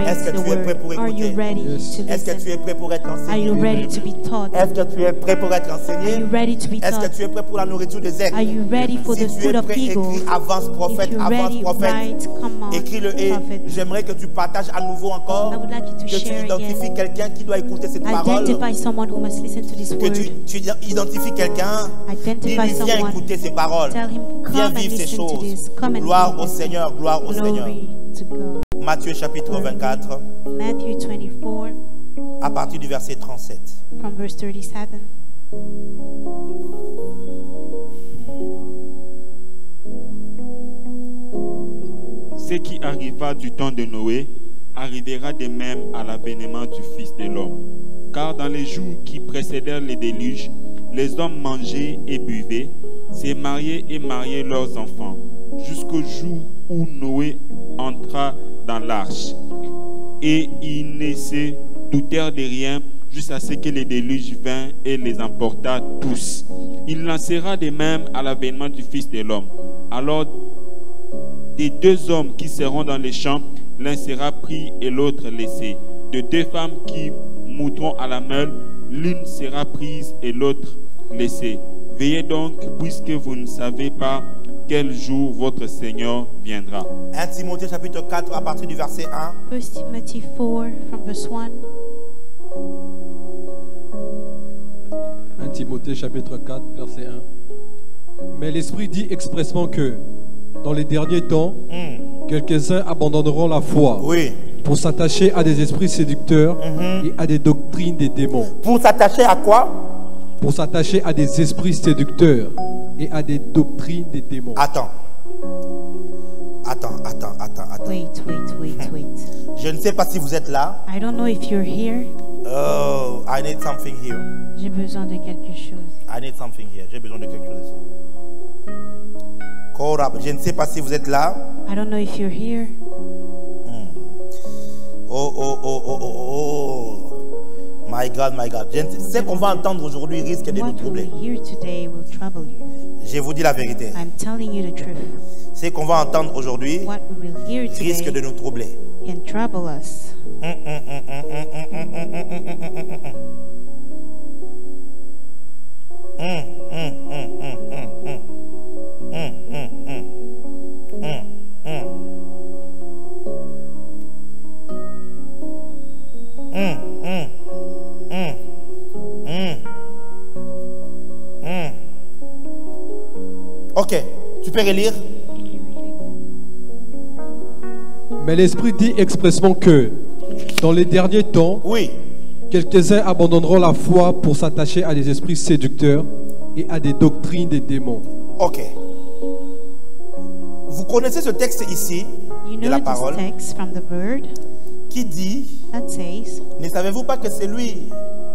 Est-ce que tu es prêt pour Are you écouter? ready to Est-ce que tu es listen? prêt pour être Are enseigné? you ready to be taught? Est-ce que tu es prêt pour être Are enseigné? you ready to be Est-ce que taught? tu es prêt pour la nourriture des aigles? Are you ready for Si the tu food es of prêt, eagles? écris avance If prophète, you're avance ready, prophète. write, come on, Écris-le et prophet. j'aimerais que tu partages à nouveau encore, I would like you to que tu share identifies again. quelqu'un qui doit écouter cette parole, Identify someone who must listen to this que word. tu identifies quelqu'un, Identify dis-lui viens someone. écouter ces paroles, Tell him, viens come and vivre ces listen to choses. this. Come and Gloire au listen. Seigneur, gloire au Seigneur. Glory to God. Matthieu chapitre 24, Matthew 24, à partir du verset 37. from verse 37. Ce qui arriva du temps de Noé arrivera de même à l'avènement du Fils de l'homme. Car dans les jours qui précédèrent le déluge, les hommes mangeaient et buvaient, se mariaient et mariaient leurs enfants, jusqu'au jour où Noé entra dans l'arche. Et ils ne se doutèrent de rien jusqu'à ce que le déluge vint et les emporta tous. Il en sera de même à l'avènement du Fils de l'homme. Alors, des deux hommes qui seront dans les champs, l'un sera pris et l'autre laissé. De deux femmes qui monteront à la meule, l'une sera prise et l'autre laissée. Veillez donc, puisque vous ne savez pas quel jour votre Seigneur viendra. 1 Timothée chapitre 4 à partir du verset 1. 1 Timothy 4, from verse 1. 1 Timothée chapitre 4, verset 1. Mais l'Esprit dit expressement que, dans les derniers temps, quelques-uns abandonneront la foi Oui. pour s'attacher à des esprits séducteurs et à des doctrines des démons. Pour s'attacher à quoi? Pour s'attacher à des esprits séducteurs et à des doctrines des démons. Attends. Wait. Je ne sais pas si vous êtes là. I don't know if you're here. Oh, I need something here. J'ai besoin de quelque chose. I need something here. J'ai besoin de quelque chose ici. Korab, je ne sais pas si vous êtes là. I don't know if you're here. Oh. My God. Ce qu'on va entendre aujourd'hui risque de nous What we troubler. hear today will trouble you. Je vous dis la vérité. I'm telling you the truth. Ce qu'on va entendre aujourd'hui What we will hear risque de today nous troubler. can trouble us. Ok, tu peux relire? Mais l'Esprit dit expressement que, dans les derniers temps, Oui. quelques-uns abandonneront la foi pour s'attacher à des esprits séducteurs et à des doctrines des démons. Ok. Vous connaissez ce texte ici You de know la this parole text from the Word qui dit, that says, ne savez-vous pas que c'est lui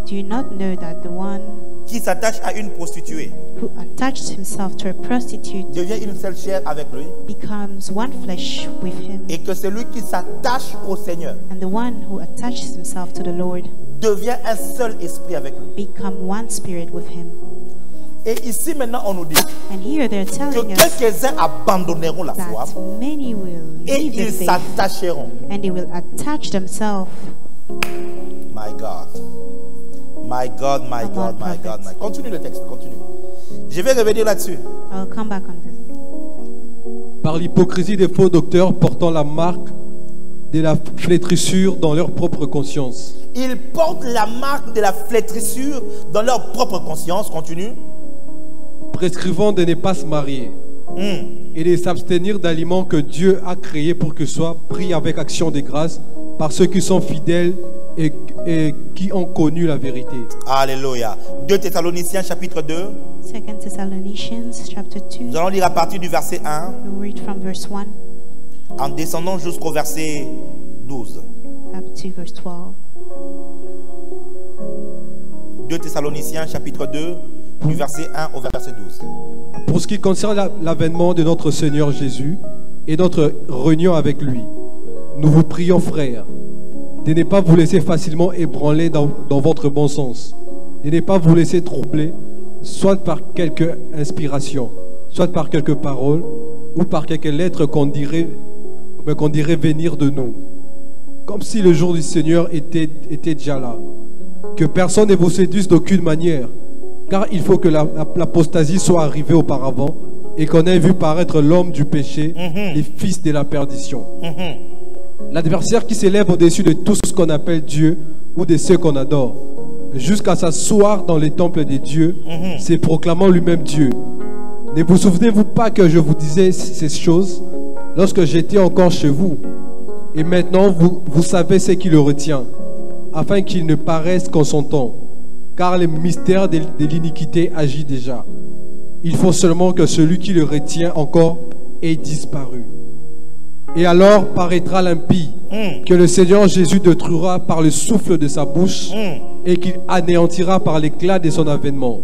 do you not know that the one qui s'attache à une prostituée who attached himself to a prostitute devient une seule chair avec lui becomes one flesh with him, et que celui qui s'attache au Seigneur and the one who attaches himself to the Lord devient un seul esprit avec lui. become one spirit with him? Et ici maintenant on nous dit And here they're que telling us quelques-uns abandonneront la foi that many will et leave the ils faith s'attacheront. and they will attach themselves. My God. Come on, prophet. Continue le texte, continue. Je vais revenir là-dessus. I'll come back on this. Par l'hypocrisie des faux docteurs portant la marque de la flétrissure dans leur propre conscience. Ils portent la marque de la flétrissure dans leur propre conscience. Continue. Prescrivant de ne pas se marier et de s'abstenir d'aliments que Dieu a créés pour que soient pris avec action de grâce par ceux qui sont fidèles et qui ont connu la vérité. Alléluia. 2 Thessaloniciens chapitre 2. 2 Thessalonians chapter 2. Nous allons lire à partir du verset 1 We'll read from verse 1 en descendant jusqu'au verset 12. up to verse 12. 2 Thessaloniciens chapitre 2 du verset 1 au verset 12. Pour ce qui concerne l'avènement de notre Seigneur Jésus et notre réunion avec lui, nous vous prions, frères, de ne pas vous laisser facilement ébranler dans votre bon sens, de ne pas vous laisser troubler, soit par quelque inspiration, soit par quelques paroles, ou par quelques lettres qu'on dirait venir de nous, comme si le jour du Seigneur était déjà là. Que personne ne vous séduise d'aucune manière, car il faut que l'apostasie soit arrivée auparavant et qu'on ait vu paraître l'homme du péché, les fils de la perdition. L'adversaire qui s'élève au-dessus de tout ce qu'on appelle Dieu ou de ceux qu'on adore, jusqu'à s'asseoir dans les temples des dieux, se proclamant lui-même Dieu. Ne vous souvenez-vous pas que je vous disais ces choses lorsque j'étais encore chez vous? Et maintenant vous savez ce qui le retient, afin qu'il ne paraisse qu'en son temps, car le mystère de l'iniquité agit déjà. Il faut seulement que celui qui le retient encore ait disparu. Et alors paraîtra l'impie, que le Seigneur Jésus détruira par le souffle de sa bouche et qu'il anéantira par l'éclat de son avènement.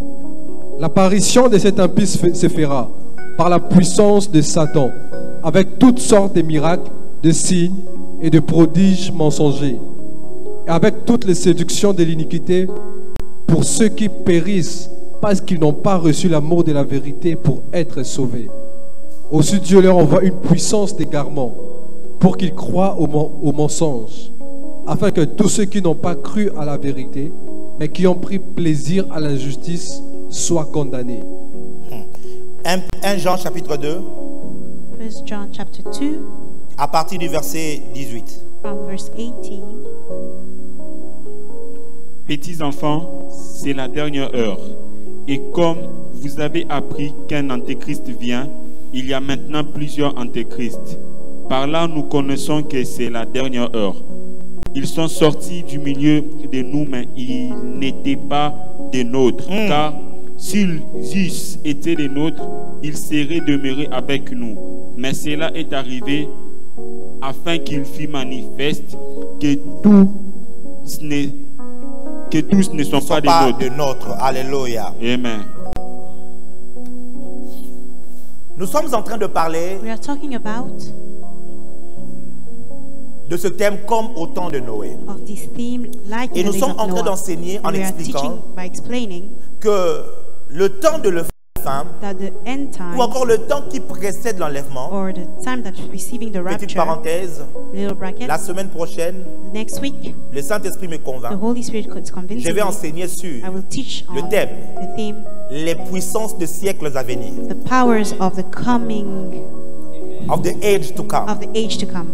L'apparition de cet impie se fera par la puissance de Satan, avec toutes sortes de miracles, de signes et de prodiges mensongers, et avec toutes les séductions de l'iniquité pour ceux qui périssent parce qu'ils n'ont pas reçu l'amour de la vérité pour être sauvés. Aussi Dieu leur envoie une puissance d'égarement pour qu'ils croient au mensonge, afin que tous ceux qui n'ont pas cru à la vérité, mais qui ont pris plaisir à l'injustice, soient condamnés. 1 Jean chapitre 2, 1 John chapter 2, à partir du verset 18. from verse 18. Petits enfants, c'est la dernière heure. Et comme vous avez appris qu'un antéchrist vient, il y a maintenant plusieurs antéchrists. Par là, nous connaissons que c'est la dernière heure. Ils sont sortis du milieu de nous, mais ils n'étaient pas des nôtres. Car s'ils eussent été des nôtres, ils seraient demeurés avec nous. Mais cela est arrivé afin qu'il fût manifeste que tous ne sont pas des nôtres. Alléluia. Amen. Nous sommes en train de parler We are talking about de ce thème comme au temps de Noé. of this theme like Et in the nous days sommes of en train Noah. d'enseigner en We are expliquant teaching by explaining que le temps de femme that the end ou time encore le temps qui précède l'enlèvement, or the time that's receiving the petite rapture, parenthèse, little bracket, la semaine prochaine, next week, le Saint-Esprit me the convainc. Holy Spirit is convincing Je vais me. enseigner sur I will teach le on thème, the theme, les puissances de siècles à venir, the powers of the coming, of the age to come, of the age to come,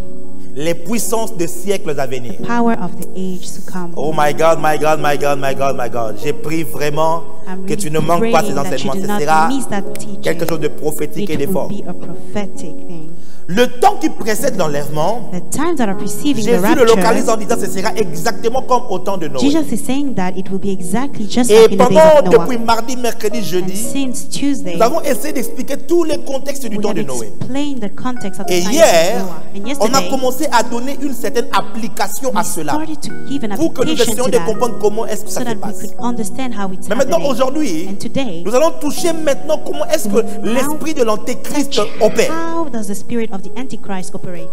les puissances de siècles à venir. power of the age to come. Oh my God, my God, my God, my God, my God. J'ai pris vraiment I'm que tu ne really manques pas ces praying that you enseignements. do Ce not sera miss that teaching. quelque chose de prophétique et de It will fort. be a prophetic thing. Le temps qui précède l'enlèvement, The times that are preceding the Jésus le localise rapture, en disant que ce sera exactement comme au temps de Noé. Jesus is saying that it will be exactly just Et like in the days pendant, of Noah. depuis mardi, mercredi, And jeudi, since Tuesday, nous avons essayé d'expliquer tous les contextes du we temps have de Noé. explained the context of the Et times hier, of Noah. And on a yesterday, commencé à donner une certaine application à we cela started to give an pour que nous application essayons to de that comprendre comment est-ce que so ça se that we passe. could understand how it's Mais maintenant, happening. aujourd'hui, And today, nous allons toucher maintenant comment est-ce que l'esprit de l'antéchrist opère. how does the spirit of the Antichrist operate?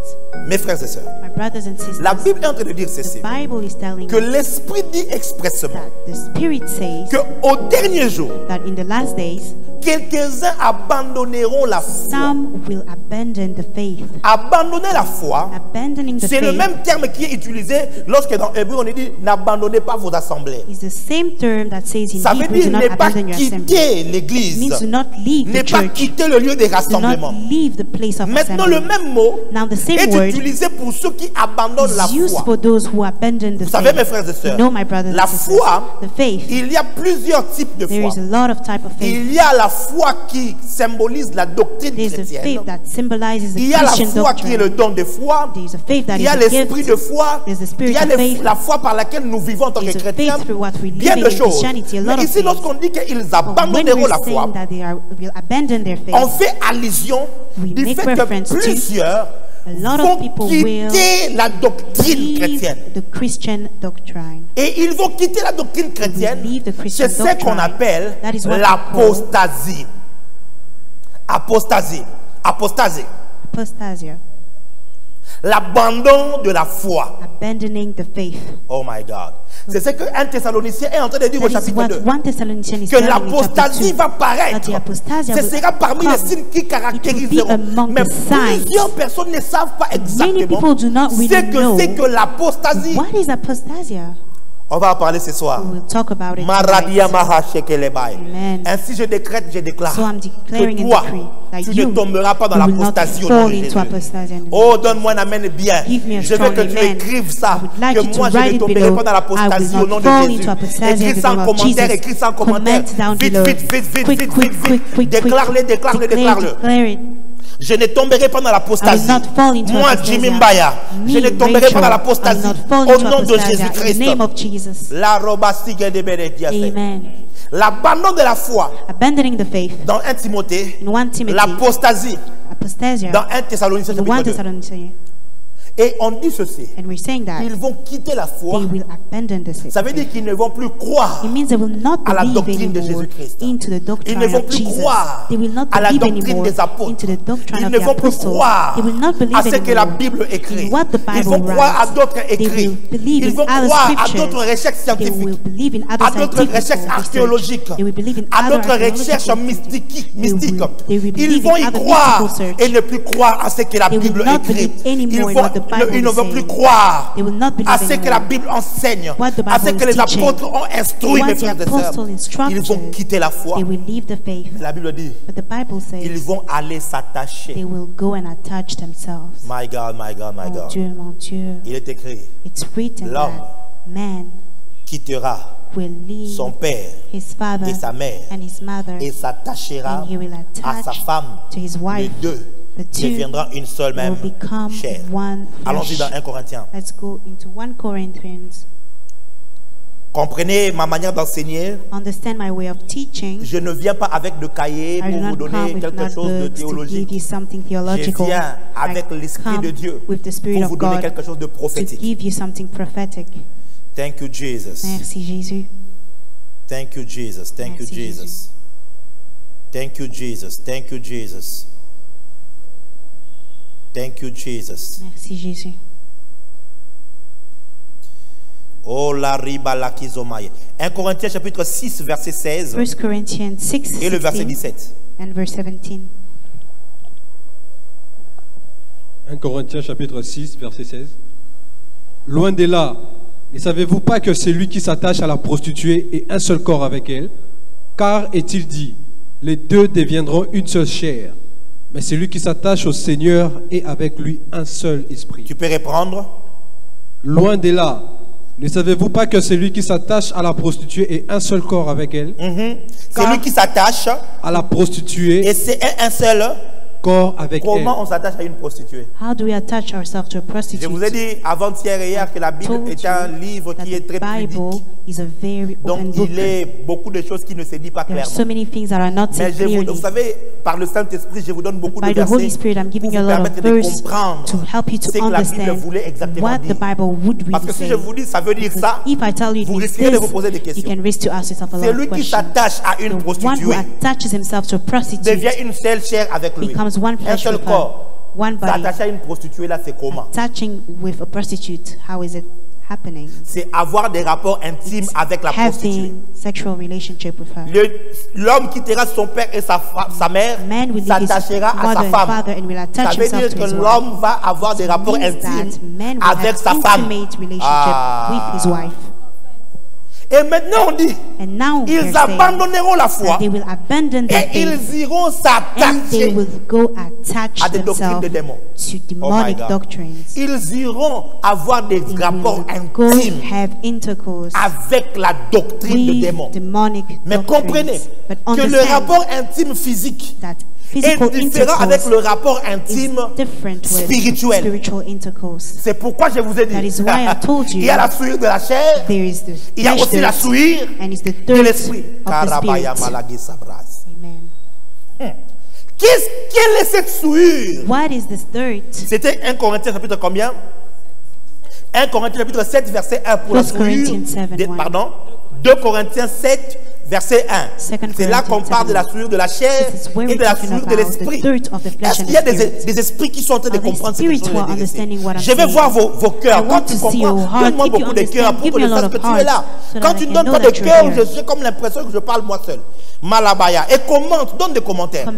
Mes frères et sœurs, My brothers and sisters, la Bible est en train de dire the ceci, Bible is telling que us l'esprit dit expressément that the Spirit says que au dernier jour, that in the last days, quelques-uns abandonneront la foi. some will abandon the faith. Abandonner la foi, Abandoning the c'est le faith même terme qui est utilisé lorsque dans Hébreu on dit n'abandonnez pas vos assemblées. is the same term that says in Ça veut Hebrew, dire do not ne pas abandon your assembly. quitter It l'église, means do not leave ne the pas church. quitter le lieu des Do not rassemblements. leave the place of Maintenant, le assembly. même mot Now the same est word utilisé pour ceux qui abandonnent la is used foi. for those who abandon the Vous savez, mes faith. frères et You sœurs, know, my brothers la and sisters, foi, the faith, il y a plusieurs types de there foi. is a lot of type of faith. Il y a la foi qui symbolise la doctrine There's a chrétienne. faith that symbolizes Il the y a la Christian foi qui est doctrine. le don de foi. There's a faith that Il is y a a l'esprit gift. de foi. There's the spirit Il y a of faith. la foi par laquelle nous vivons en tant que There's a chrétiens. faith through what we Bien live de in choses. Christianity, a lot Mais of ici, things. lorsqu'on dit qu'ils But when abandonneront la we're foi, saying that they will abandon their faith, on fait allusion We du make fait que reference to plusieurs a lot of vont people quitter la doctrine leave chrétienne. the Christian doctrine. Et ils vont quitter la doctrine chrétienne. leave the Christian C'est ce qu'on doctrine. appelle That is what we l'apostasie. Apostasie. Apostasie. Apostasia, L'abandon de la foi. abandoning the faith. Oh my God. C'est ce que 1 Thessalonicien est en train de dire au That is chapitre what 2. 1 Thessalonians is Que telling in chapter l'apostasie 2. va That paraître. the apostasia Ce will sera parmi les come. signes qui caractériseront. among Mais the signs. plusieurs personnes ne savent pas exactement people do not really know c'est que l'apostasie. What is apostasia? On va en parler ce soir. We will talk about it Maradia tonight. maha shekelebai. Amen. Ainsi je décrète, je déclare So I'm declaring que and toi, decree that tu you ne tomberas pas dans will not l'apostasie au nom fall de into Jésus. apostasia. Oh, donne-moi un amen bien. Give me a Je veux strong que tu amen. écrives ça. I would like Que you to moi, je write ne it tomberai below. pas dans I l'apostasie will au nom not de fall Jésus. into apostasia in Écris the ça en name of commentaire, Jesus. écris ça en Comment commentaire. down Vite, below. vite, vite, vite, Quick, vite, quick, vite, quick, vite. quick, quick. Déclare-le, déclare-le, déclare-le. Declare it. Je ne tomberai pas dans l'apostasie. I will not fall into Moi, apostasia. Jimmy Mbaya, Me, je ne tomberai Rachel, pas dans I l'apostasie. will not fall Au into nom de apostasia. In Jésus-Christ. the name of Jesus. La roba sigue de Bénédias. Amen. L'abandon de la foi Abandoning the faith. dans 1 Timothée, In 1 Timothy, l'apostasie apostasia. dans 1 Thessaloniciens In 1 chapitre 2. Thessalonians. Et on dit ceci, And we're saying that ils vont quitter la foi. they will abandon the faith. Ça veut dire qu'ils ne vont plus croire It means they will not à la believe doctrine de anymore Jésus-Christ. into the Ils doctrine ne vont of plus Jesus. croire They will not à la believe doctrine anymore des apôtres. into the doctrine Ils of ne the vont plus apostles. croire They will not believe à ce que la anymore Bible écrit. in what the Ils Bible vont croire à writes. d'autres They écrits. will believe Ils in vont other croire à scriptures. d'autres recherches They will scientifiques, believe in à other d'autres scientific recherches research. archéologiques, They will believe in à other d'autres recherches archaeological mystiques. They will Ils believe vont in y other croire mystical search. et ne plus croire à ce que la They will Bible not écrit. believe anymore in what the Bible Ils ne is vont plus saying. croire They will not believe à ce que la anymore Bible enseigne, what the à ce Bible que is les teaching. apôtres ont instruit, What mes the frères et apostle sœurs. instructed. Ils vont quitter la foi. They will leave the faith. La Bible dit, But the Bible ils says vont aller s'attacher. they will go and attach themselves. My God, my God, my Mon God. Dieu, mon Dieu. Il est écrit, It's written L'homme that man quittera will leave son père his father et sa mère and his mother, et s'attachera and he will à sa attach femme. to his Les wife. deux The two deviendront une seule will même become chair. one Allons-y flesh. dans 1 Corinthiens. Let's go into 1 Corinthians. Comprenez ma manière d'enseigner. Understand my way of teaching. Je ne viens pas avec de cahier I pour do vous not come donner with quelque chose de notebooks to give théologique. you something Je theological. viens avec I l'Esprit come de Dieu with the Spirit pour of vous donner God quelque chose de to prophétique. give you something prophetic. Thank you, Jesus. Merci Jésus. Thank you, Jesus. Thank you, Merci, Jesus. Jésus. Thank you, Jesus. Thank you, Jesus. Thank you, Jesus. Merci Jésus. Oh la riba la kizomai. 1 Corinthiens chapitre 6 verset 16 1 Corinthians 6, et le verset 16 17. and verse 17. 1 Corinthiens chapitre 6, verset 16. Loin de là, ne savez-vous pas que celui qui s'attache à la prostituée est un seul corps avec elle? Car est-il dit, les deux deviendront une seule chair. Mais celui qui s'attache au Seigneur est avec lui un seul esprit. Tu peux reprendre? Loin de là, ne savez-vous pas que celui qui s'attache à la prostituée est un seul corps avec elle? Celui qui s'attache À la prostituée, et c'est un seul. corps avec elle. Comment on s'attache à une prostituée? How do we attach ourselves to a prostitute? Je vous ai dit avant-hier et hier que la Bible Told est you un livre that qui est the très Bible pudique. is a very open Donc book. il est beaucoup de choses qui ne se disent pas There are clairement. so many things that are not Mais said je vous, clearly. vous savez, par le Saint-Esprit, je vous donne beaucoup de By the Holy versets Spirit, I'm pour giving vous you a lot of permettre de verse comprendre to help you ce to que la Bible understand voulait exactement what the dire. Bible would Parce really que si say. je vous dis ça veut dire ça, If I tell you vous it means risquez de vous this, poser des you questions. can risk to ask yourself a lot of Celui qui questions. s'attache à une The one who prostituée attaches himself to a prostitute devient une seule chair avec lui. becomes one Un flesh seul with corps. her, one body. S'attacher à une prostituée là, c'est comment? Attaching with a prostitute, how is it happening? C'est avoir des rapports intimes avec la prostituée. Having sexual relationship with her. L'homme quittera son père et sa mère, Man will leave his s'attachera à mother sa and femme. father and will Ça attach veut himself dire to que his wife. l'homme va avoir des rapports Means intimes that man will avec have sa femme. intimate relationship with his wife. Et maintenant on dit, And now ils they're saying abandonneront la foi that they will abandon their et ils faith iront and they s'attacher will go attach à des doctrines themselves de démons. to Oh my demonic God. doctrines. Ils iront avoir des They rapports will go intimes have intercourse avec la doctrine de with démons. demonic Mais comprenez doctrines. But que le understand rapport intime physique that est physical différent avec intercourse le rapport is intime different with spirituel. spiritual intercourse. C'est pourquoi je vous ai dit, That is why I told you il y a la souillure de la chair, There is the il y a flesh aussi la dirt souillure and it's the de dirt l'esprit. of the Karabaya spirit. malagi sabras. Amen. Quelle est cette souillure? What is this dirt? C'était 1 Corinthiens chapitre combien? 1 Corinthiens chapitre 7 verset 1 pour la 1 souillure. Corinthians 7, 1. Pardon. 2 Corinthiens 7 verset 1. C'est là qu'on parle de la souillure de la chair et de la souillure de l'esprit. Est-ce qu'il y a des esprits qui sont en train de comprendre ce que je veux dire? Je vais voir vos cœurs. Quand tu comprends, donne-moi beaucoup de cœurs pour que je sache que tu es là. Quand tu ne donnes pas de cœur, j'ai comme l'impression que je parle moi seul. Malabaya. Et commente, donne des commentaires.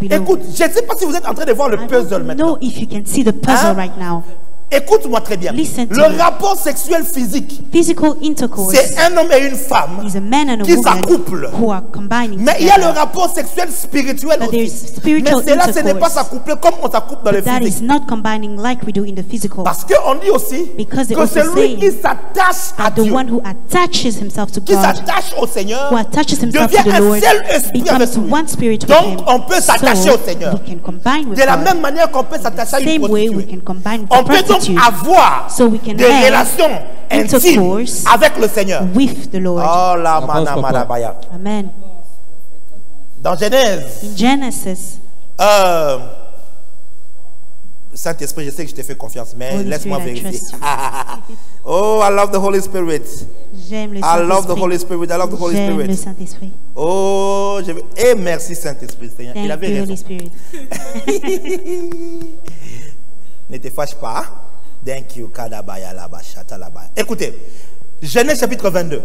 Écoute, je ne sais pas si vous êtes en train de voir le puzzle maintenant. Écoute-moi très bien. Le rapport sexuel physique, c'est un homme et une femme qui s'accouplent. Mais il y a le rapport sexuel spirituel aussi. Mais cela, ce n'est pas s'accoupler comme on s'accouple dans le physique. Parce qu'on dit aussi que celui qui s'attache à Dieu, qui s'attache au Seigneur, devient un seul esprit avec lui. Donc, on peut s'attacher au Seigneur. De la même manière qu'on peut s'attacher à une prostituée. On peut donc avoir des relations intimes avec le Seigneur. Oh la manamaya. Amen. Dans Genèse, Saint-Esprit, je sais que je t'ai fait confiance, mais laisse-moi vérifier. Oh, I love the Holy Spirit. J'aime le I love the Holy Spirit. I love the Holy J'aime le Spirit. Saint-Esprit. Oh, et merci Saint-Esprit, Seigneur. Il avait raison. Holy Spirit. Ne te fâche pas. Thank you. Écoutez, Genèse chapitre 22.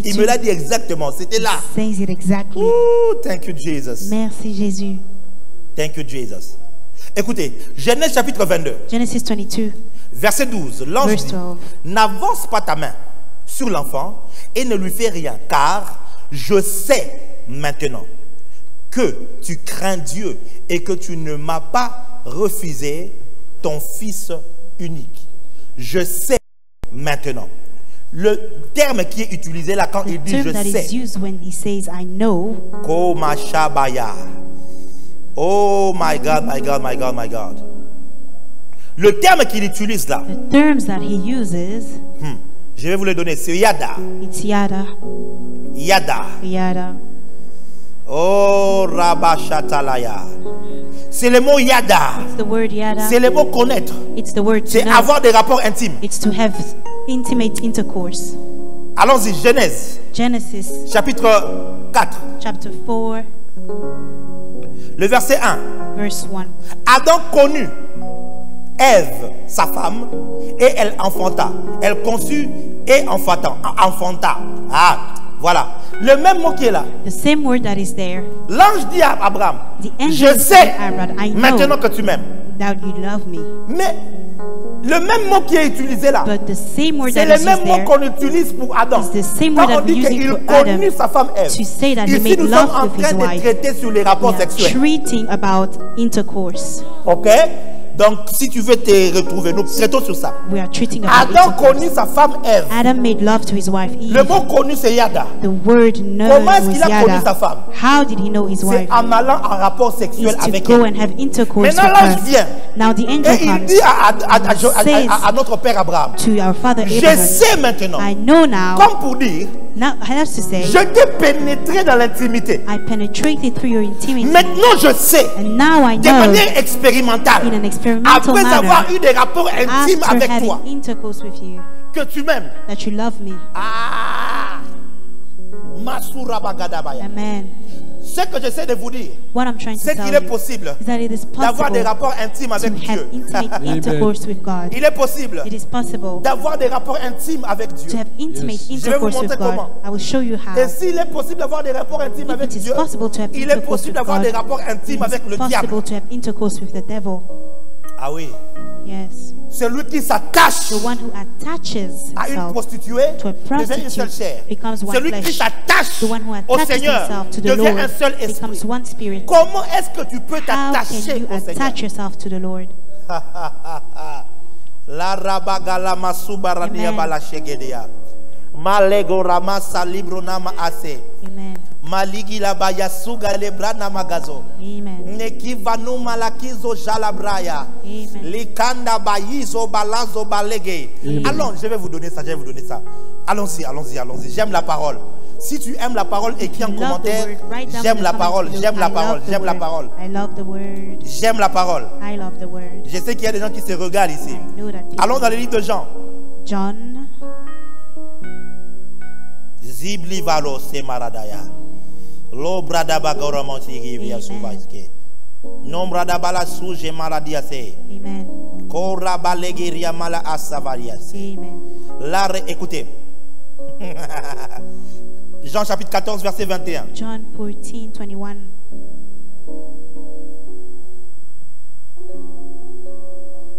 Il me l'a dit exactement. C'était là. Says it exactly. Oh, thank you, Jesus. Merci Jésus. Thank you, Jesus. Écoutez, Genèse chapitre 22. Genesis 22. Verset 12. L'ange dit, n'avance pas ta main sur l'enfant et ne lui fais rien, car je sais maintenant que tu crains Dieu et que tu ne m'as pas refusé ton fils unique. Je sais maintenant. Le terme qui est utilisé là quand il dit je sais. Oh my God, my God, my God, my God. Le terme qu'il utilise là. The terms that he uses. Je vais vous le donner. C'est yada. It's yada. Yada. Yada. Oh Rabashatalaya. C'est le mot yada. It's the word yada. C'est le mot connaître. It's the word c'est avoir des rapports intimes. It's to have intimate intercourse. Allons-y, Genèse. Genesis. Chapitre 4. Chapter 4. Le verset 1. Verse 1. Adam connut Ève, sa femme, et elle enfanta. Elle conçut et enfanta. Ah, voilà. Le même mot qui est là. The same word that is there. L'ange dit à Abraham, je sais maintenant que tu m'aimes. That you love me. Mais le même mot qui est utilisé là, c'est le même mot qu'on utilise pour Adam. Quand on dit qu'il connut sa femme Ève, ici nous sommes en train de traiter sur les rapports sexuels. Ok? Donc, si tu veux te retrouver, nous traitons sur ça. Adam connut sa femme Ève. Le mot connu, c'est yada. Comment est-ce qu'il a connu sa femme? C'est en allant en rapport sexuel avec elle. Maintenant, l'ange vient. Et il dit à notre père Abraham, je sais maintenant, comme pour dire, je t'ai pénétré dans l'intimité. Maintenant, je sais, de manière expérimentale, après avoir eu des rapports intimes avec toi, que tu m'aimes. Ah, Amen. Ce que j'essaie de vous dire, c'est qu'il est possible d'avoir des rapports intimes avec Dieu. Il est possible d'avoir des rapports intimes avec Dieu. Je vais vous montrer comment. Et s'il est possible d'avoir des rapports intimes avec Dieu, il est possible d'avoir des rapports intimes avec le diable. Ah oui. Yes. Celui qui s'attache à une prostituée devient une seule chair. Celui qui s'attache au Seigneur devient un seul esprit. Comment est-ce que tu peux t'attacher au Seigneur? La rabagala masubaradia balashegedea. Malego ramasa libronama ase. Amen. Maligi la bayasuga lebrana magazo. Amen. Nekivanu malakizo jalabraya. Amen. Likanda bayizo balazo balege. Allons, je vais vous donner ça, Allons-y. J'aime la parole. Si tu aimes la parole, écris en commentaire. J'aime la parole. I love the word. J'aime la parole. I love the word. Je sais qu'il y a des gens qui se regardent ici. Allons dans le livre de Jean. Zibli valo se maradaya. Lo brada bagora monti rivia suvaiske. Non brada bala suje maradia se. Amen. Kora balegiria mala asavaria se. Amen. Là, écoutez. Jean chapitre 14 verset 21. John 14, 21.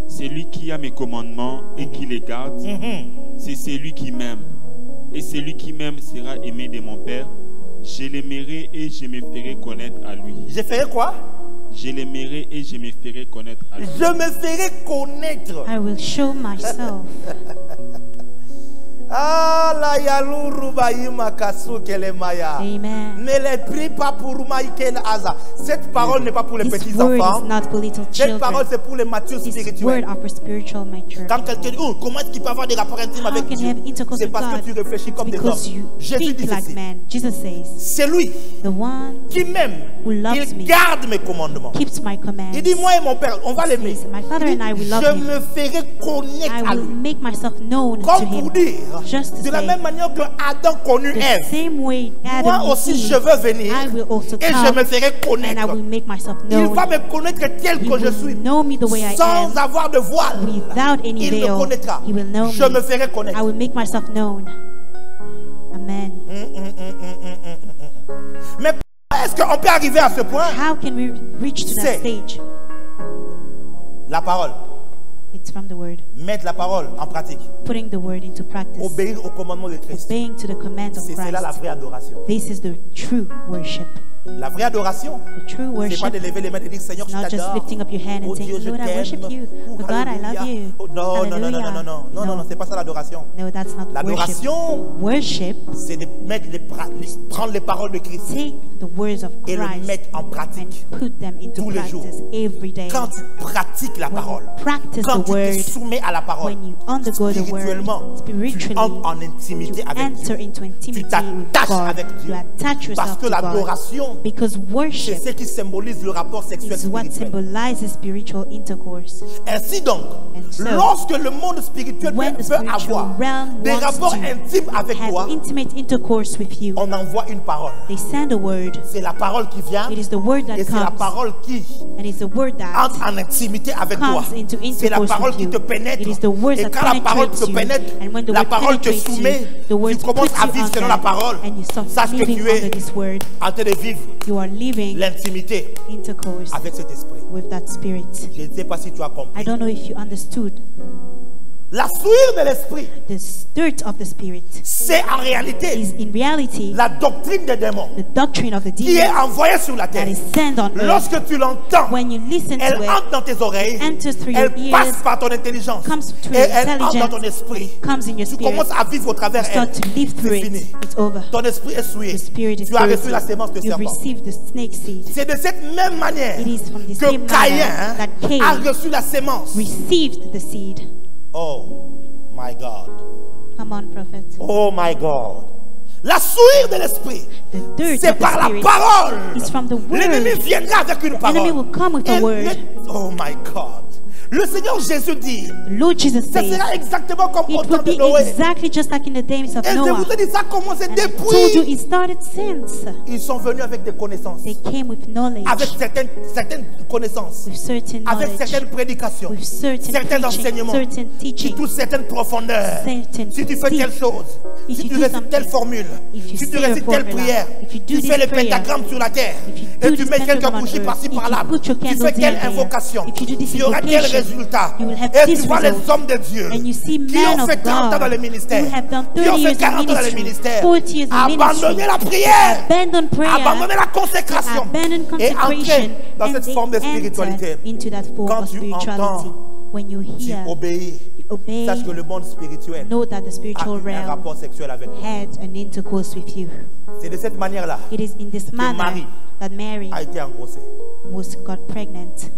Celui qui a mes commandements et qui les garde, c'est celui qui m'aime. Et celui qui m'aime sera aimé de mon Père. Je l'aimerai et je me ferai connaître à lui. Je ferai quoi? Je l'aimerai et je me ferai connaître à lui. Je me ferai connaître. I will show myself. Ah, la yaluru baïma kasu kelemaya. Amen. Ne les prie pas pour Maïkel Aza. Cette parole n'est pas pour les petits This word enfants. is not for little Cette parole children. c'est pour les matures This spirituels. word are for spiritual mature. Quand quelqu'un dit, oh, comment est-ce qu'il peut avoir des rapports intimes How avec can you Dieu? have intercourse C'est with parce que tu God? réfléchis comme des Because hommes. you Jésus dit think like ceci. man. Jesus says, C'est lui the one qui m'aime. who loves Il me garde mes commandements. keeps my commands. Il dit, moi et mon père, on va l'aimer. Says, my father and I will love Je him. me ferai connaître I à will lui. make myself known to Comme pour him. dire, Just to de la say, même manière que Adam connut the Ève, same way moi Adam aussi knew je Eve, veux venir I will also et je come me ferai and I connaître. will make myself Il known. va me connaître tel He que je will suis, know me the way I sans am. avoir de voile. Without any Il me veil, connaîtra. he will know Je me. me ferai connaître. I will make myself known. Amen. Mais est-ce qu'on peut arriver à ce point? How can we reach to that C'est stage? la parole. It's from the word. Mettre la parole en pratique. Putting the word into practice. Obéir au commandement de Christ. Obeying to the commands of C'est cela la Christ. vraie adoration. This is the true worship. La vraie adoration, The true c'est pas worship de lever les mains et de dire Seigneur, is je not just t'adore. lifting up your hand Oh and Dieu, saying, je Lord, I worship t'aime. you. Oh, But God, I love alléluia. you. Oh, non, non, non, non, non, non, non, non, non, c'est pas ça l'adoration. No, that's not worship. L'adoration, Worship, c'est de mettre prendre les paroles de Christ take the words of et le Christ mettre en pratique. and put them into tous les jours. practice every day. Quand tu pratiques la When you parole, practice quand the tu te word, soumets à la parole, when you undergo the spirituellement, word, tu spiritually, entres en intimité you avec enter Dieu. into Tu intimity with t'attaches God. avec You Dieu. attach Parce yourself que to God. l'adoration, Because c'est worship ce qui symbolise le rapport sexuel is what spirituel. symbolizes spiritual intercourse. Ainsi donc, And so, lorsque le monde spirituel when the veut spiritual avoir realm des wants rapports to intimes avec toi, have intimate intercourse with you, on envoie une parole. they send a word. C'est la parole qui vient It is the word that et c'est la comes, parole qui and it's the word that entre en intimité avec toi. comes into C'est la intercourse parole with qui you. te pénètre. It is the word Et that quand la parole te penetrates you, pénètre, and when the la word parole te penetrates soumet, you, the word tu commences puts à you vivre selon under, la parole. and you start Sache que living tu under es this word. en train de vivre You are living l'intimité intercourse avec cet esprit. with that spirit. Je ne sais pas si tu as I compris. don't know if you understood. La souillure de l'esprit, The spirit of the spirit c'est en réalité is in reality la doctrine des démons the doctrine of the qui est demon envoyée sur la that terre. is sent on earth. Lorsque tu l'entends, When you listen elle to it, entre dans tes oreilles, enters through elle your passe ears, par ton intelligence comes through et your elle entre dans ton intelligence, esprit. comes in your Tu spirit, commences à vivre au travers you elle. start to live through C'est fini. it. It's over. Ton esprit est souillé. The spirit is Tu as reçu la dirty. sémence de You've serpent. received the snake seed. C'est de cette même manière It is from the que same Caïn manner that Cain a reçu la sémence. received the seed. Oh my God. Come on, prophet. Oh my God. La souillure de l'esprit, The dirt c'est of the par la spirit parole. is from the L'ennemi word. viendra avec une The parole. enemy will come with a Et word. Oh my God. Le Seigneur Jésus dit, The Lord Jesus ça says, sera exactement comme au it temps will de be Noé. exactly just like in the days of Et je Noah. vous ai dit, ça a commencé And I told you depuis. it started since. Ils sont venus avec des connaissances, They came with knowledge, avec certaines connaissances, with certain avec knowledge, certaines prédications, with certain certains preaching, enseignements, certain qui teaching, touchent certaines profondeurs. certain Si tu fais telle deep. chose, If si you tu do récites telle something, formule, if you si tu say a récites telle formula, prière, if you do tu this fais le prayer, pentagramme sur la terre, if you et do tu this mets quelques pentagram on bougies earth, par-ci if you par-là, put your tu candles fais quelle here and there, invocation, if you do this il y aura quel invocation, résultat, you will have et this tu vois les result. hommes de Dieu And you see qui men ont of fait 40 ans dans God le ministère, who have done qui 30 ont fait years in 40 ans dans le ministry, ministère, 40 years in abandonner ministry, la prière, abandon prayer, abandonner la consécration abandon et entrer consecration, dans and cette they forme de enter spiritualité. into that form Quand of tu spirituality. entends, When you Tu hear, obéis. you obey, Sache que le monde spirituel know that the a spiritual un realm rapport sexuel avec toi. had an intercourse with you. C'est de cette manière-là It is in this manner Marie that Mary a été engrossée. got pregnant.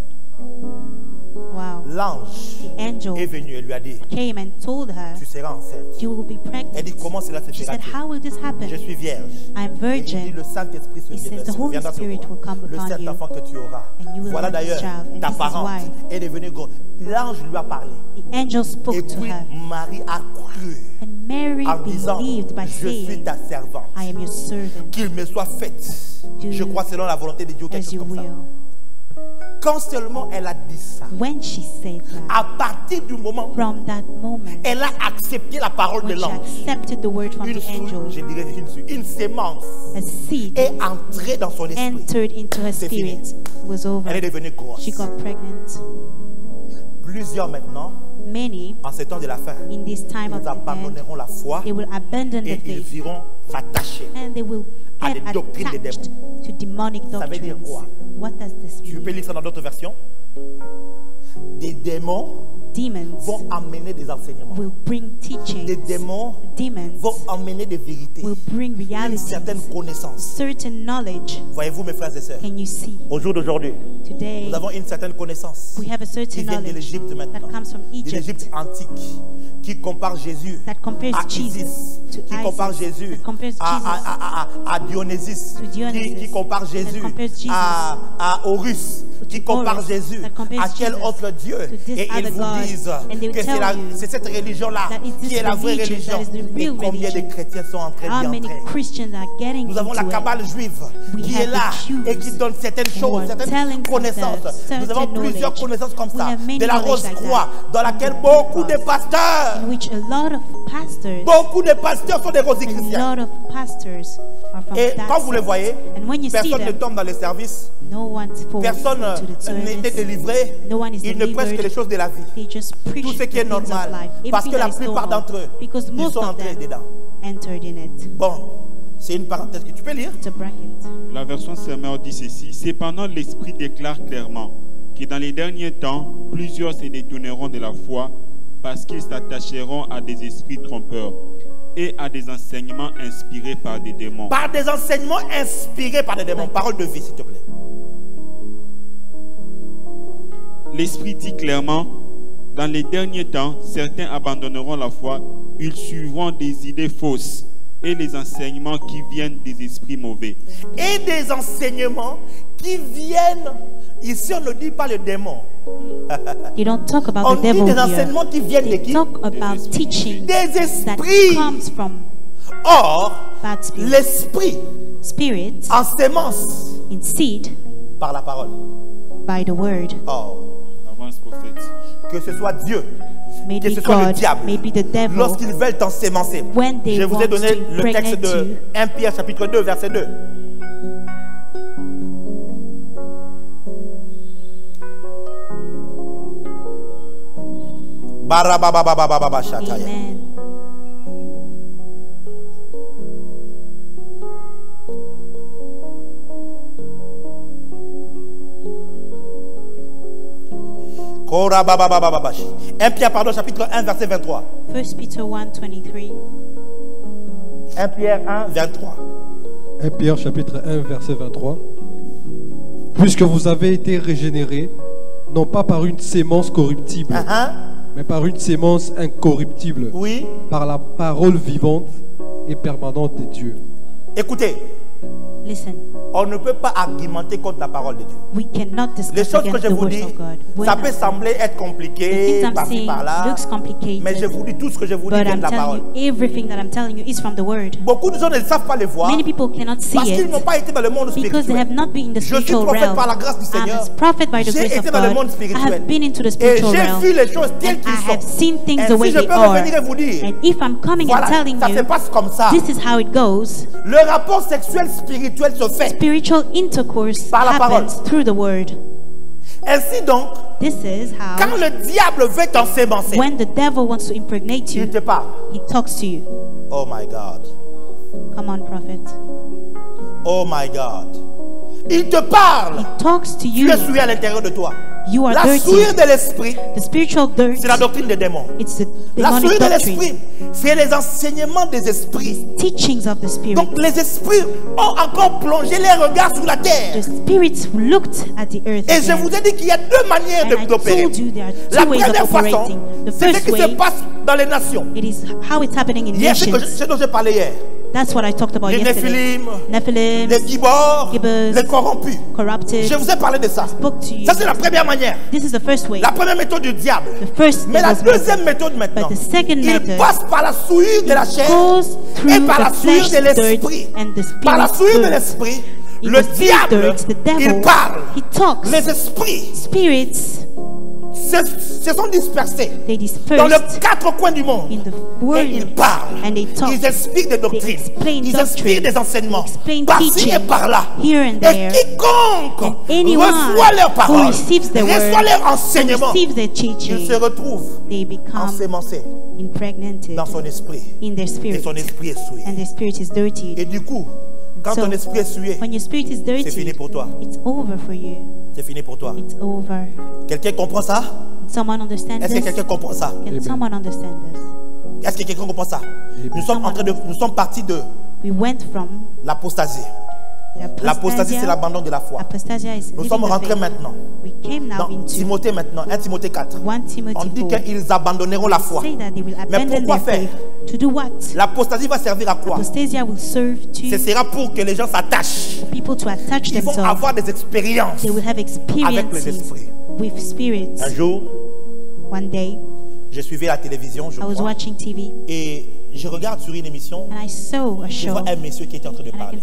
Wow. L'ange The angel est venu et lui a dit, came and told her, tu seras enceinte. you will be Elle dit, pregnant. comment cela se She said, fera-t-il? how will this happen? Je suis vierge. I'm Et il dit, virgin. le Saint-Esprit He says, the Holy viendra sur Spirit toi. will come Le upon saint you, enfant que tu auras. and you will Voilà have this d'ailleurs child, and ta this is parente why est devenue grosse. L'ange lui a parlé. the angel Et spoke to puis her. Marie a cru. And Mary Mary believed by saying, je suis ta servante. I am your servant. Qu'il me soit fait. Je crois selon la volonté de Dieu, quelque chose comme ça. Quand seulement elle a dit ça, when she said that, à partir du moment from that moment, elle a accepté la parole de l'ange. Une sémence est entrée dans son esprit. C'est fini. Elle est devenue grosse. She got pregnant. Plusieurs maintenant, en ce temps de la fin, ils abandonneront la foi et ils iront s'attacher à des doctrines des démons. Ça veut dire quoi? Tu peux lire ça dans d'autres versions. Des démons vont amener des enseignements. Des démons vont amener des vérités. Une certaine connaissance. Voyez-vous, mes frères et sœurs, au jour d'aujourd'hui, nous avons une certaine connaissance qui vient de l'Égypte maintenant, de l'Égypte antique, qui compare Jésus à Isis, qui compare Jésus à Dionysus, qui compare Jésus à Horus, qui compare Jésus à quel autre Dieu. Et ils vous disent que c'est cette religion-là qui est la vraie religion. Et combien de chrétiens sont en train d'y entrer? Nous avons la Kabbale juive qui est là et qui donne certaines choses, certaines connaissances. Nous avons plusieurs connaissances comme ça. De la rose croix dans laquelle beaucoup de pasteurs sont des rosicruciens. Et quand vous les voyez, personne ne tombe dans les services. Personne n'est délivré. Ils ne prêchent que les choses de la vie. Tout ce qui est normal. Parce que la plupart d'entre eux, ils sont entrés dedans. Bon, c'est une parenthèse que tu peux lire. La version Semeur dit ceci. Cependant, l'Esprit déclare clairement que dans les derniers temps, plusieurs se détourneront de la foi parce qu'ils s'attacheront à des esprits trompeurs et à des enseignements inspirés par des démons. Par des enseignements inspirés par des démons. Parole de vie, s'il te plaît. L'Esprit dit clairement, dans les derniers temps, certains abandonneront la foi, ils suivront des idées fausses et les enseignements qui viennent des esprits mauvais. Et des enseignements qui viennent, ici on ne dit pas le démon. You don't talk about on the dit devil des enseignements qui viennent de qui? Talk about teaching des esprits. That comes from or, l'esprit en sémence in seed par la parole. By the word. Or, que ce soit Dieu, maybe que ce soit God, le diable, maybe the devil, lorsqu'ils veulent t'ensémencer. Je vous ai donné le texte de 1 Pierre chapitre 2 verset 2. Amen. Pierre, pardon, chapitre 1, verset 23. 1 Peter 1:23. 1 Pierre 1, 23. 1 Pierre, chapitre 1, verset 23. Puisque vous avez été régénérés, non pas par une sémence corruptible, mais par une sémence incorruptible, oui, par la parole vivante et permanente de Dieu. Écoutez. Listen. On ne peut pas argumenter contre la parole de Dieu. We cannot discuss les choses que je vous dis, ça peut sembler être compliqué par-ci par-là, mais je vous dis tout ce que je vous dis vient de la parole. Everything that I'm telling you is from the word. Beaucoup de gens ne savent pas les voir. Many people cannot see parce qu'ils n'ont pas été dans le monde spirituel. They have not been in the je suis prophète par la grâce du Seigneur. J'ai été dans le monde spirituel. Et j'ai vu les choses telles qu'ils sont. Et si je peux revenir et vous dire, voilà, ça se passe comme ça. This is how it goes. Le rapport sexuel spirituel se fait spiritual intercourse par la parole. Through the word. Ainsi donc, this is how quand le diable veut t'ensémencer, when the devil wants to impregnate you, il te parle. He talks to you. Oh my God. Come on, prophet. Oh my God. Il te parle. He talks to you. Tu es souillé à l'intérieur de toi. You are la souillure de l'esprit, c'est la doctrine des démons. La souillure de l'esprit, c'est les enseignements des esprits. Donc les esprits ont encore plongé les regards sur la terre. Et je vous ai dit qu'il y a deux manières d'opérer. La première façon, c'est ce qui se passe dans les nations. Hier, c'est ce dont j'ai parlé hier. That's what I talked about les yesterday. Nephilim, les Gibors, les corrompus. Corrupted. Je vous ai parlé de ça. Ça c'est la première manière. This is the first way. La première méthode du diable. Mais la deuxième méthode maintenant, il passe par la souillure de la chair et par la souillure de l'esprit. Par la souillure de l'esprit, le diable, il parle. Les esprits se sont dispersés dans les quatre coins du monde et ils parlent, ils expliquent des doctrines, ils expliquent des enseignements par-ci et par-là, et quiconque reçoit leurs paroles, reçoit leur enseignement, il se retrouve ensemencé dans son esprit et son esprit est souillé. Et du coup, quand ton esprit est souillé, c'est fini pour toi. C'est fini pour toi. Quelqu'un comprend ça? Est-ce que quelqu'un comprend ça? Est-ce que quelqu'un comprend ça? Nous sommes partis de l'apostasie. L'apostasie, c'est l'abandon de la foi. Nous sommes rentrés maintenant dans Timothée maintenant, 1 Timothée 4. On dit qu'ils abandonneront la foi. Mais pourquoi faire? L'apostasie va servir à quoi? Ce sera pour que les gens s'attachent. Ils vont avoir des expériences avec les esprits. Un jour, je suivais la télévision, je crois, et je regarde sur une émission, je vois un monsieur qui était en train de parler.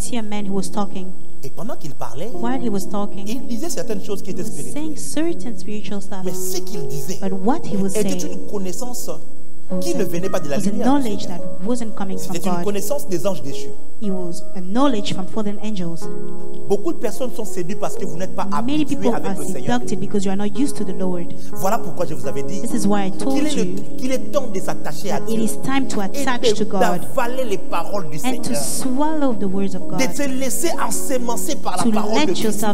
Et pendant qu'il parlait, il disait certaines choses qui étaient spirituelles. Mais ce qu'il disait était une connaissance qui ne venait pas de la lumière. C'était une connaissance des anges déchus. Beaucoup de personnes sont séduites parce que vous n'êtes pas habitués avec le Seigneur. Voilà pourquoi je vous avais dit qu'il est temps de s'attacher à Dieu et d'avaler les paroles du Seigneur, de se laisser ensemencer par la parole de Christ.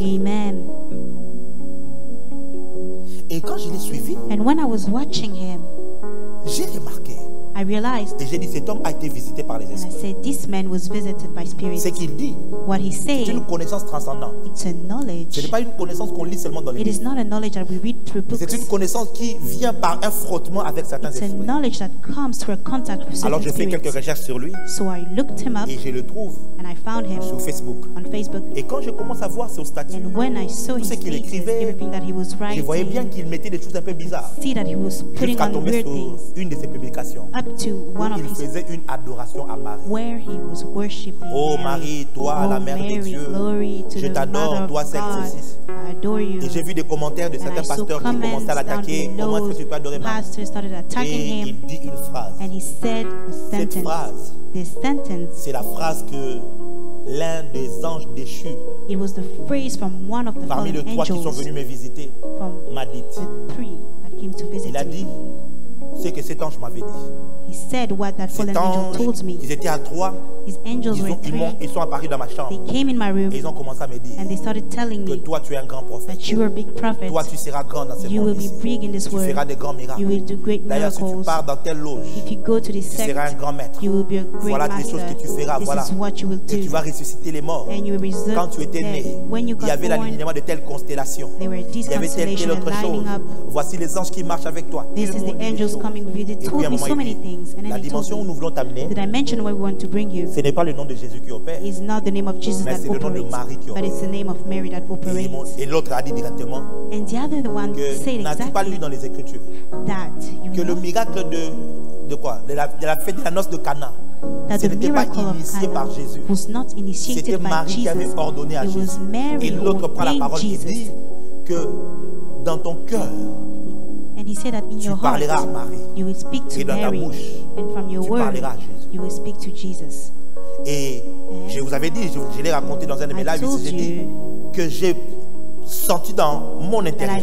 Amen. Et quand je l'ai suivi, j'ai remarqué. Et j'ai dit, cet homme a été visité par les esprits. Ce qu'il dit, c'est une connaissance transcendante. Ce n'est pas une connaissance qu'on lit seulement dans les livres. C'est une connaissance qui vient par un frottement avec certains esprits. Alors je fais quelques recherches sur lui et je le trouve sur Facebook. Et quand je commence à voir son statut, tout ce qu'il écrivait, je voyais bien qu'il mettait des choses un peu bizarres. Jusqu'à tomber sur une de ses publications. Où il faisait une adoration à Marie. Oh Marie, toi la mère de Dieu, je t'adore, toi celle-ci. Et j'ai vu des commentaires de certains pasteurs qui commençaient à l'attaquer. Comment est-ce que tu peux adorer Marie? Et il dit une phrase. Cette phrase, c'est la phrase que l'un des anges déchus parmi les trois qui sont venus me visiter m'a dit. Il a dit ce que cet ange m'avait dit. Cet ange, ils étaient à trois. Ils sont apparus dans ma chambre. Et ils ont commencé à me dire que toi tu es un grand prophète. Toi tu seras grand dans ce monde ici. Tu feras des grands miracles. D'ailleurs si tu pars dans telle loge, tu seras un grand maître. Voilà les choses que tu feras. Voilà. Et tu vas ressusciter les morts. Quand tu étais né, il y avait l'alignement de telles constellations. Il y avait telle autre chose. Voici les anges qui marchent avec toi. Et puis à un moment il dit, la dimension où nous voulons t'amener, ce n'est pas le nom de Jésus qui opère, mais c'est le nom de Marie qui opère. Et l'autre a dit directement que n'as-tu pas lu dans les Écritures que le miracle de quoi? De la fête de la noce de Cana, ce n'était pas initié par Jésus. C'était Marie qui avait ordonné à Jésus. Et l'autre prend la parole et dit que dans ton cœur, tu parleras à Marie. Et dans ta bouche, tu parleras à Jésus. Et je vous avais dit, je l'ai raconté dans un de mes lives, j'ai dit que j'ai senti dans mon intérieur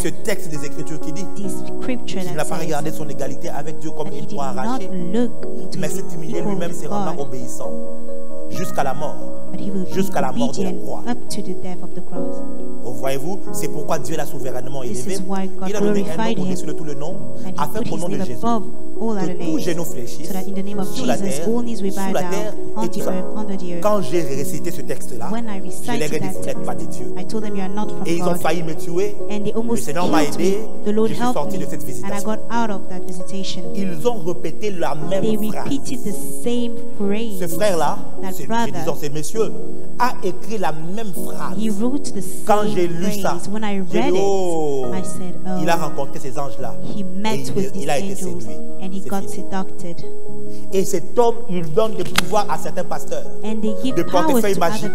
ce texte des Écritures qui dit qu'il n'a pas regardé son égalité avec Dieu comme il doit arracher, mais s'est humilié lui-même, se rendant obéissant jusqu'à la mort de la croix. Oh, voyez-vous, c'est pourquoi Dieu l'a souverainement élevé. Il a donné un nom au-dessus de tout le nom, afin qu'au nom de Jésus, que tous genou fléchissent sur la terre, sous la terre et tout ça. Quand j'ai récité ce texte-là, je leur ai dit, vous n'êtes pas des dieux. Et ils ont failli me tuer. Le Seigneur m'a aidé. Je suis sorti de cette visitation. Ils ont répété la même phrase. Ce frère-là, ces messieurs, a écrit la même phrase. Quand j'ai lu ça, j'ai dit, oh, il a rencontré ces anges-là. Il a été séduit. Et cet homme, il donne des pouvoirs à certains pasteurs. De portefeuille magique.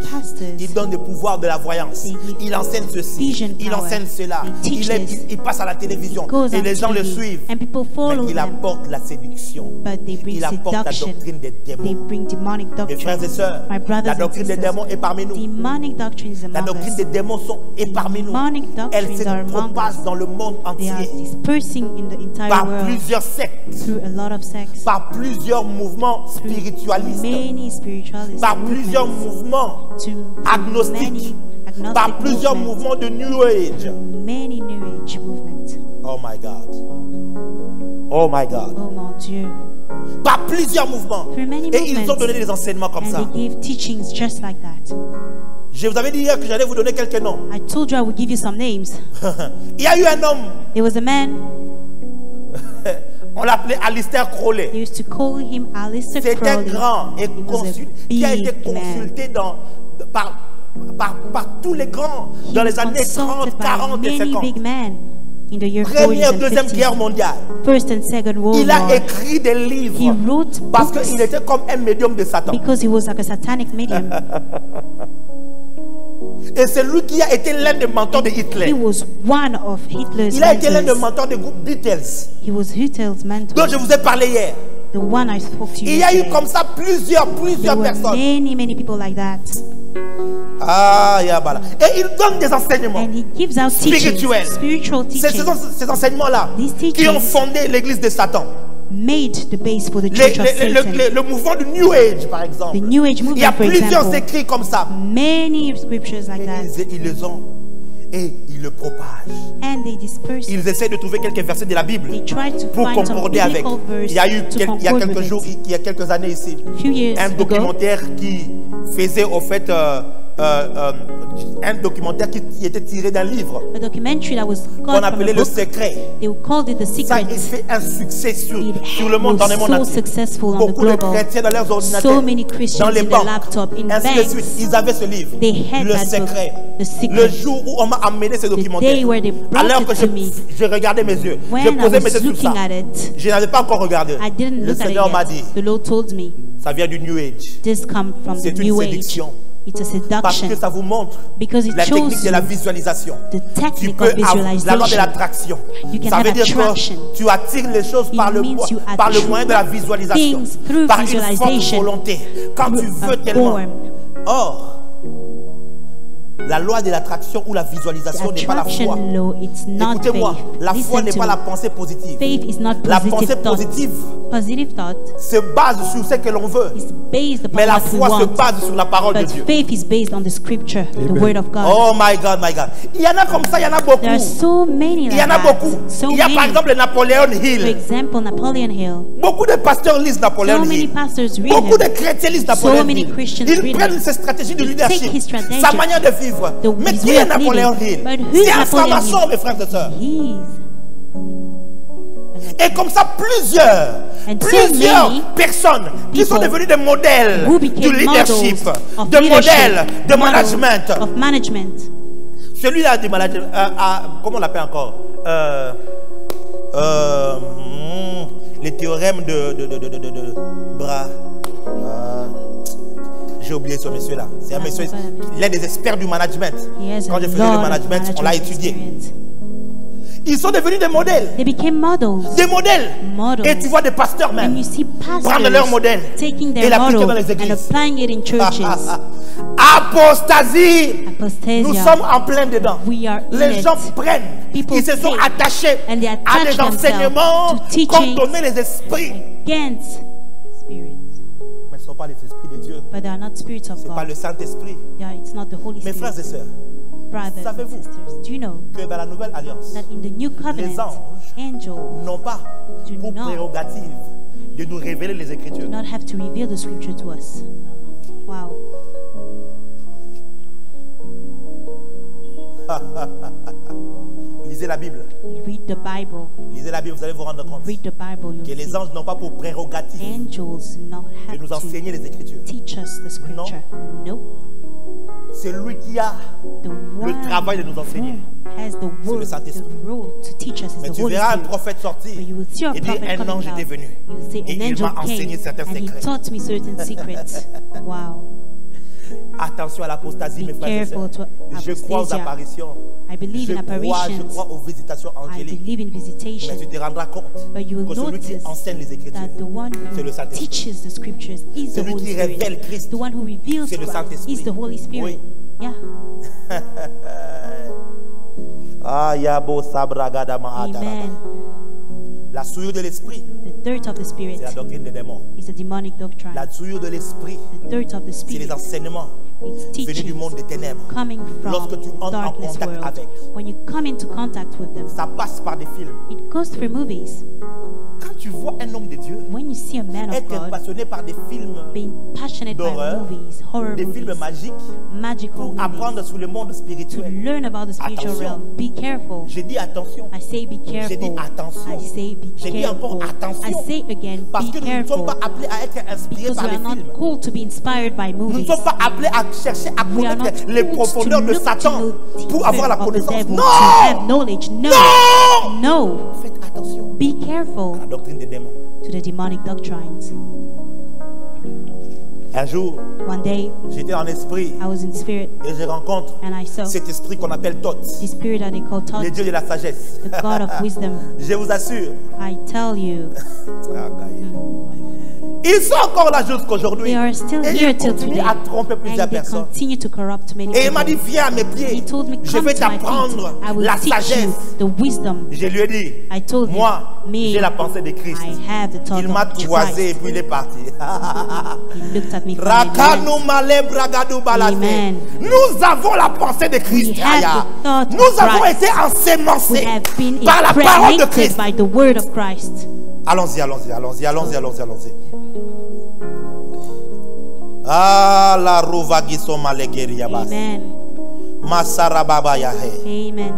Il donne des pouvoirs de la voyance. Il enseigne ceci. Il enseigne cela. Il passe à la télévision. Et les gens le suivent. Mais il apporte la séduction. Il apporte la doctrine des démons. Mes frères et sœurs, la doctrine des démons est parmi nous. La doctrine des démons est parmi nous. Elle se propage dans le monde entier. Par plusieurs sectes. Par plusieurs mouvements spiritualistes. Par plusieurs mouvements agnostiques. Par plusieurs mouvements de New Age. Oh my God. Oh my God. Oh mon Dieu. Par plusieurs mouvements. Et ils ont donné des enseignements comme ça. Je vous avais dit hier que j'allais vous donner quelques noms. I told you I would give you some names. Il y a eu un homme. There was a man. On l'appelait Alistair Crowley. They used to call him Alistair Crowley. C'était grand et qui a été consulté par tous les grands dans les années 30, 40 et 50. In the year Première, deuxième guerre mondiale. First and Second World Il a écrit des livres parce qu'il était comme un médium de Satan. Because he was like a satanic medium. Et c'est lui qui a été l'un des mentors de Hitler. He was one of Hitler's Il a été l'un des mentors du groupe Beatles. He was Hitler's mentor. Dont je vous ai parlé hier. The one I spoke to you. Il y a eu comme ça plusieurs personnes. Many people like that. Ah, yabala. Et il donne des enseignements and he gives out spirituels. C'est ces enseignements-là qui ont fondé l'église de Satan. Made the base for the church of Satan. Le mouvement du New Age, par exemple. The New Age movement, il y a plusieurs écrits comme ça. Many scriptures like that. Ils les ont et ils le propagent. And they disperse. Ils essaient de trouver quelques versets de la Bible pour concorder avec. Il y a eu quelques jours, il y a quelques années ici, un documentaire qui faisait au fait un documentaire qui était tiré d'un livre qu'on appelait Le Secret. Ça, il fait un succès sur le monde, dans le monde entier. Beaucoup de chrétiens dans leurs ordinateurs, dans les banques, ainsi de suite. Ils avaient ce livre, Le Secret. Le jour où on m'a amené ce documentaire, alors que je regardais mes yeux, je posais mes yeux sur ça, je n'avais pas encore regardé. Le Seigneur m'a dit, ça vient du New Age. C'est une séduction. It's a seduction. Parce que ça vous montre la technique de la visualisation. Tu peux avoir la loi de l'attraction. Ça veut dire que tu attires les choses par le moyen de la visualisation, par une forte volonté. Quand tu veux tellement. Or, la loi de l'attraction ou la visualisation n'est pas la foi. Écoutez-moi, la foi n'est pas la pensée positive. La pensée positive se base sur ce que l'on veut. Mais la foi se base sur la parole de Dieu. Oh my God, my God. Il y en a comme ça, il y en a beaucoup. Il y en a beaucoup. Il y a par exemple Napoleon Hill. Beaucoup de pasteurs lisent Napoleon Hill. Beaucoup de chrétiens lisent Napoleon Hill. Ils prennent ces stratégies de leadership, sa manière de vivre. Mais qui est Napoléon Hill? C'est un franc-maçon, mes frères et sœurs. Et comme ça, plusieurs personnes qui sont devenues des modèles du leadership, de modèles de management. Celui-là du management, comment on l'appelle encore? Les théorèmes de Bras. J'ai oublié ce monsieur-là. C'est un monsieur, l'un des experts du management. Quand je faisais le management, on l'a étudié. Ils sont devenus des modèles. Des modèles. Et tu vois des pasteurs même prendre leur modèle et l'appliquer dans les églises. Apostasie. Nous sommes en plein dedans. Les gens prennent. Ils se sont attachés à des enseignements qu'ont donné les esprits. Mais ce ne sont pas les esprits de Dieu. Ce n'est pas le Saint-Esprit. Mes frères et sœurs, brothers and sisters, do you know que dans la nouvelle alliance, that in the new covenant, les anges angels n'ont pas pour prérogative de nous révéler les Écritures. Do not have to reveal the scripture to us. Wow. Lisez la Bible. Read the Bible. Lisez la Bible, vous allez vous rendre compte Read the Bible, que les anges n'ont pas pour prérogative de nous enseigner les Écritures. Teach us the scripture. No. C'est lui qui a le travail de nous enseigner. C'est le Saint-Esprit. Mais tu verras un prophète sortir et dire un ange était venu et il m'a enseigné certains secrets. Wow. Attention à l'apostasie, mes frères et sœurs. Je crois aux apparitions. Je crois aux visitations angéliques. Mais tu te rendras compte que celui qui enseigne les Écritures, c'est le Saint-Esprit. Celui qui révèle Christ, c'est le Saint-Esprit. Oui. Yeah. Amen. La souillure de l'esprit, c'est la doctrine des démons. La souillure de l'esprit, c'est les enseignements venus du monde des ténèbres. Lorsque tu entres en contact avec, ça passe par des films. Quand tu vois un homme de Dieu être passionné par des films d'horreur, des films magiques, pour apprendre sur le monde spirituel, attention. J'ai dit attention. J'ai dit attention. J'ai dit encore attention. Parce que nous ne sommes pas appelés à être inspirés par les films. Nous ne sommes pas appelés à chercher à connaître les profondeurs de Satan pour avoir la connaissance. Non! No! Faites attention. Be careful à la doctrine des démons. To the demonic doctrines. Un jour, j'étais en esprit et je rencontre cet esprit qu'on appelle Thoth, le Dieu de la sagesse. The God of wisdom. Je vous assure. I tell you. Ils sont encore là jusqu'aujourd'hui. Et ils continuent à tromper plusieurs personnes. Et il m'a dit, viens à mes pieds. Je vais t'apprendre la sagesse. Je lui ai dit, moi, j'ai la pensée de Christ. Il m'a toisé et puis il est parti. Nous avons la pensée de Christ. Nous avons été ensemencés par la parole de Christ. Allons-y. Ah, la rouvagiso malegeria bas. Amen. Masarababa yahe. Amen.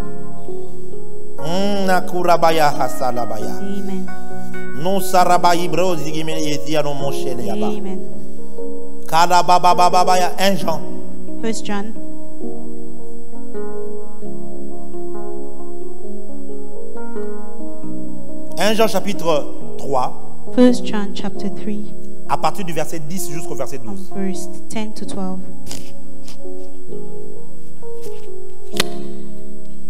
Nakurabaya hasalabaya. Amen. No sarabayi bro zigime yedia no moshele yaba. Amen. Kada baba baba ya 1 Jean. 1 John. Jean chapitre 3. 1 John chapter 3. À partir du verset 10 jusqu'au verset 12. From verse 10 to 12.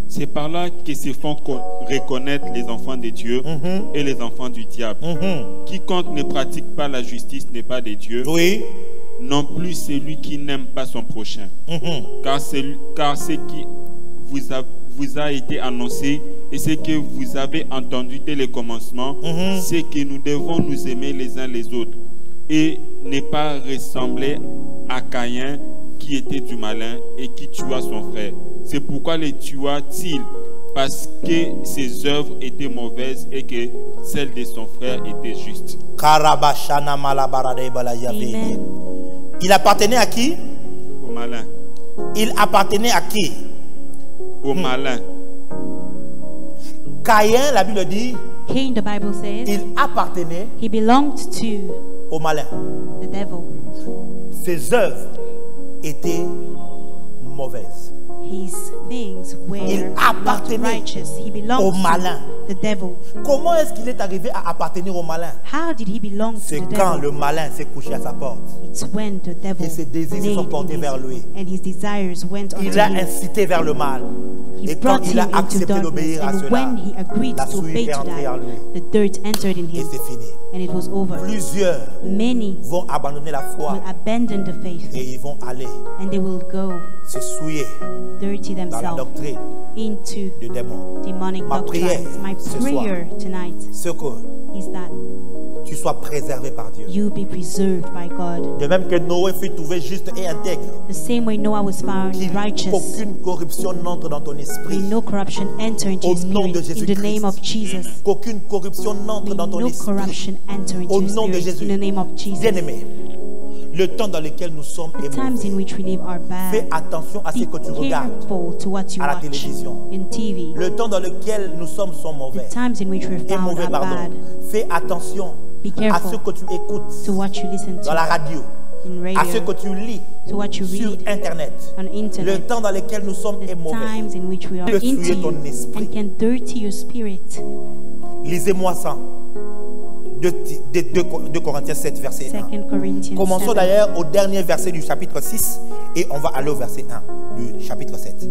C'est par là que se font reconnaître les enfants de Dieu et les enfants du diable. Quiconque ne pratique pas la justice n'est pas de Dieu. Oui. Non plus celui qui n'aime pas son prochain. Car ce qui vous a été annoncé et ce que vous avez entendu dès le commencement, c'est que nous devons nous aimer les uns les autres et ne pas ressembler à Caïn qui était du malin et qui tua son frère. C'est pourquoi le tua-t-il, parce que ses œuvres étaient mauvaises et que celles de son frère étaient justes. Amen. Il appartenait à qui? Au malin. Il appartenait à qui? Au malin. Caïn, la Bible dit, Cain, the Bible says, il appartenait he belonged to au malin. The devil. Ses œuvres étaient mauvaises. His things were not righteous. He belonged au malin. To the devil. Comment est-ce qu'il est arrivé à appartenir au malin? How did he belong to the devil? C'est quand le malin s'est couché à sa porte. It's when the devil et ses désirs se sont portés vers lui. And his desires went il l'a incité vers le mal. He et quand il a accepté d'obéir à cela, when he agreed la to obey to that, the dirt entered in him. Et c'est fini. And it was over. Plusieurs vont abandonner la foi. Will abandon the faith. Et ils vont aller and they will go se souiller dirty dans la doctrine into de démons. Demonic Ma prière My prayer tonight is that tu sois préservé par Dieu. You be preserved by God. De même que Noé fut trouvé juste et intègre. The same way Noah was found righteous. Qu'aucune corruption n'entre dans ton esprit. May no corruption enter into his spirit. In the name of Jesus. Qu'aucune corruption n'entre dans ton esprit. No corruption enter into his spirit. In the name of Jesus. Bien-aimé, le temps dans lequel nous sommes est mauvais. Fais attention à ce que tu regardes à la télévision. Le temps dans lequel nous sommes sont mauvais. Est mauvais, pardon. Fais attention à ce que tu écoutes dans la radio, à ce que tu lis sur Internet. Le temps dans lequel nous sommes est mauvais. Peut souiller ton esprit. Lisez-moi ça. 2 Corinthiens 7, verset 1. Commençons d'ailleurs au dernier verset du chapitre 6 et on va aller au verset 1 du chapitre 7.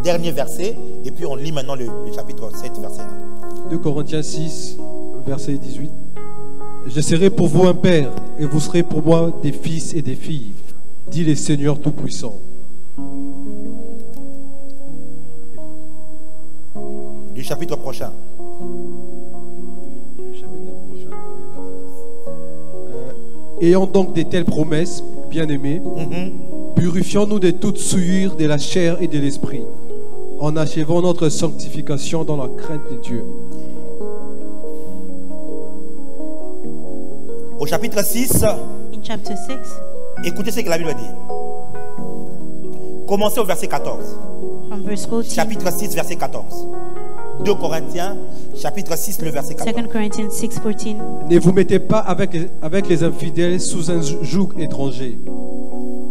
Dernier verset et puis on lit maintenant le chapitre 7, verset 1. 2 Corinthiens 6, verset 18. Je serai pour vous un père et vous serez pour moi des fils et des filles, dit le Seigneur Tout-Puissant. Du chapitre prochain. Ayant donc de telles promesses, bien-aimés, purifions-nous de toute souillure de la chair et de l'esprit, en achevant notre sanctification dans la crainte de Dieu. Au chapitre 6, écoutez ce que la Bible dit. Commencez au verset 14. Chapitre 6, verset 14. 2 Corinthiens, chapitre 6, le verset 14. 2 Corinthians 6:14. Ne vous mettez pas avec les infidèles sous un joug étranger.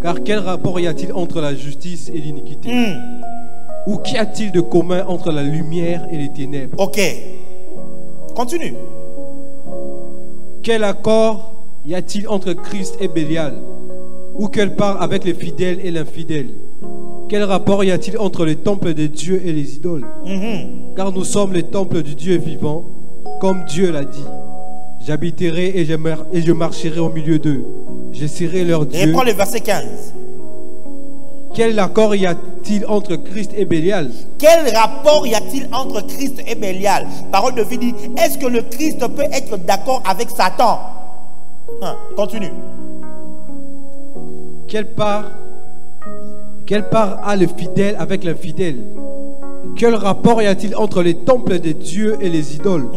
Car quel rapport y a-t-il entre la justice et l'iniquité? Ou qu'y a-t-il de commun entre la lumière et les ténèbres? Ok. Continue. Quel accord y a-t-il entre Christ et Bélial? Ou quelle part avec les fidèles et l'infidèle? Quel rapport y a-t-il entre le temple de Dieu et les idoles? Car nous sommes le temple du Dieu vivant, comme Dieu l'a dit. J'habiterai et je marcherai au milieu d'eux. Je serai leur Dieu. Et prends le verset 15. Quel accord y a-t-il entre Christ et Bélial? Quel rapport y a-t-il entre Christ et Bélial? Parole de vie dit, est-ce que le Christ peut être d'accord avec Satan? Continue. Quelle part a le fidèle avec l'infidèle? Quel rapport y a-t-il entre les temples de Dieu et les idoles?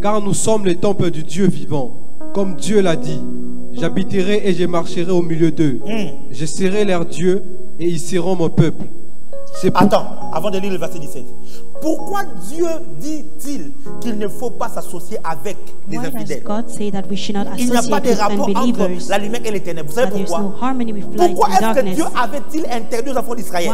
Car nous sommes les temples du Dieu vivant, comme Dieu l'a dit. J'habiterai et je marcherai au milieu d'eux. Je serai leur Dieu et ils seront mon peuple. Attends, avant de lire le verset 17. Pourquoi Dieu dit-il qu'il ne faut pas s'associer avec les infidèles? Il n'y a pas de rapport entre la lumière et les ténèbres. Vous savez pourquoi? Pourquoi est-ce que Dieu avait-il interdit aux enfants d'Israël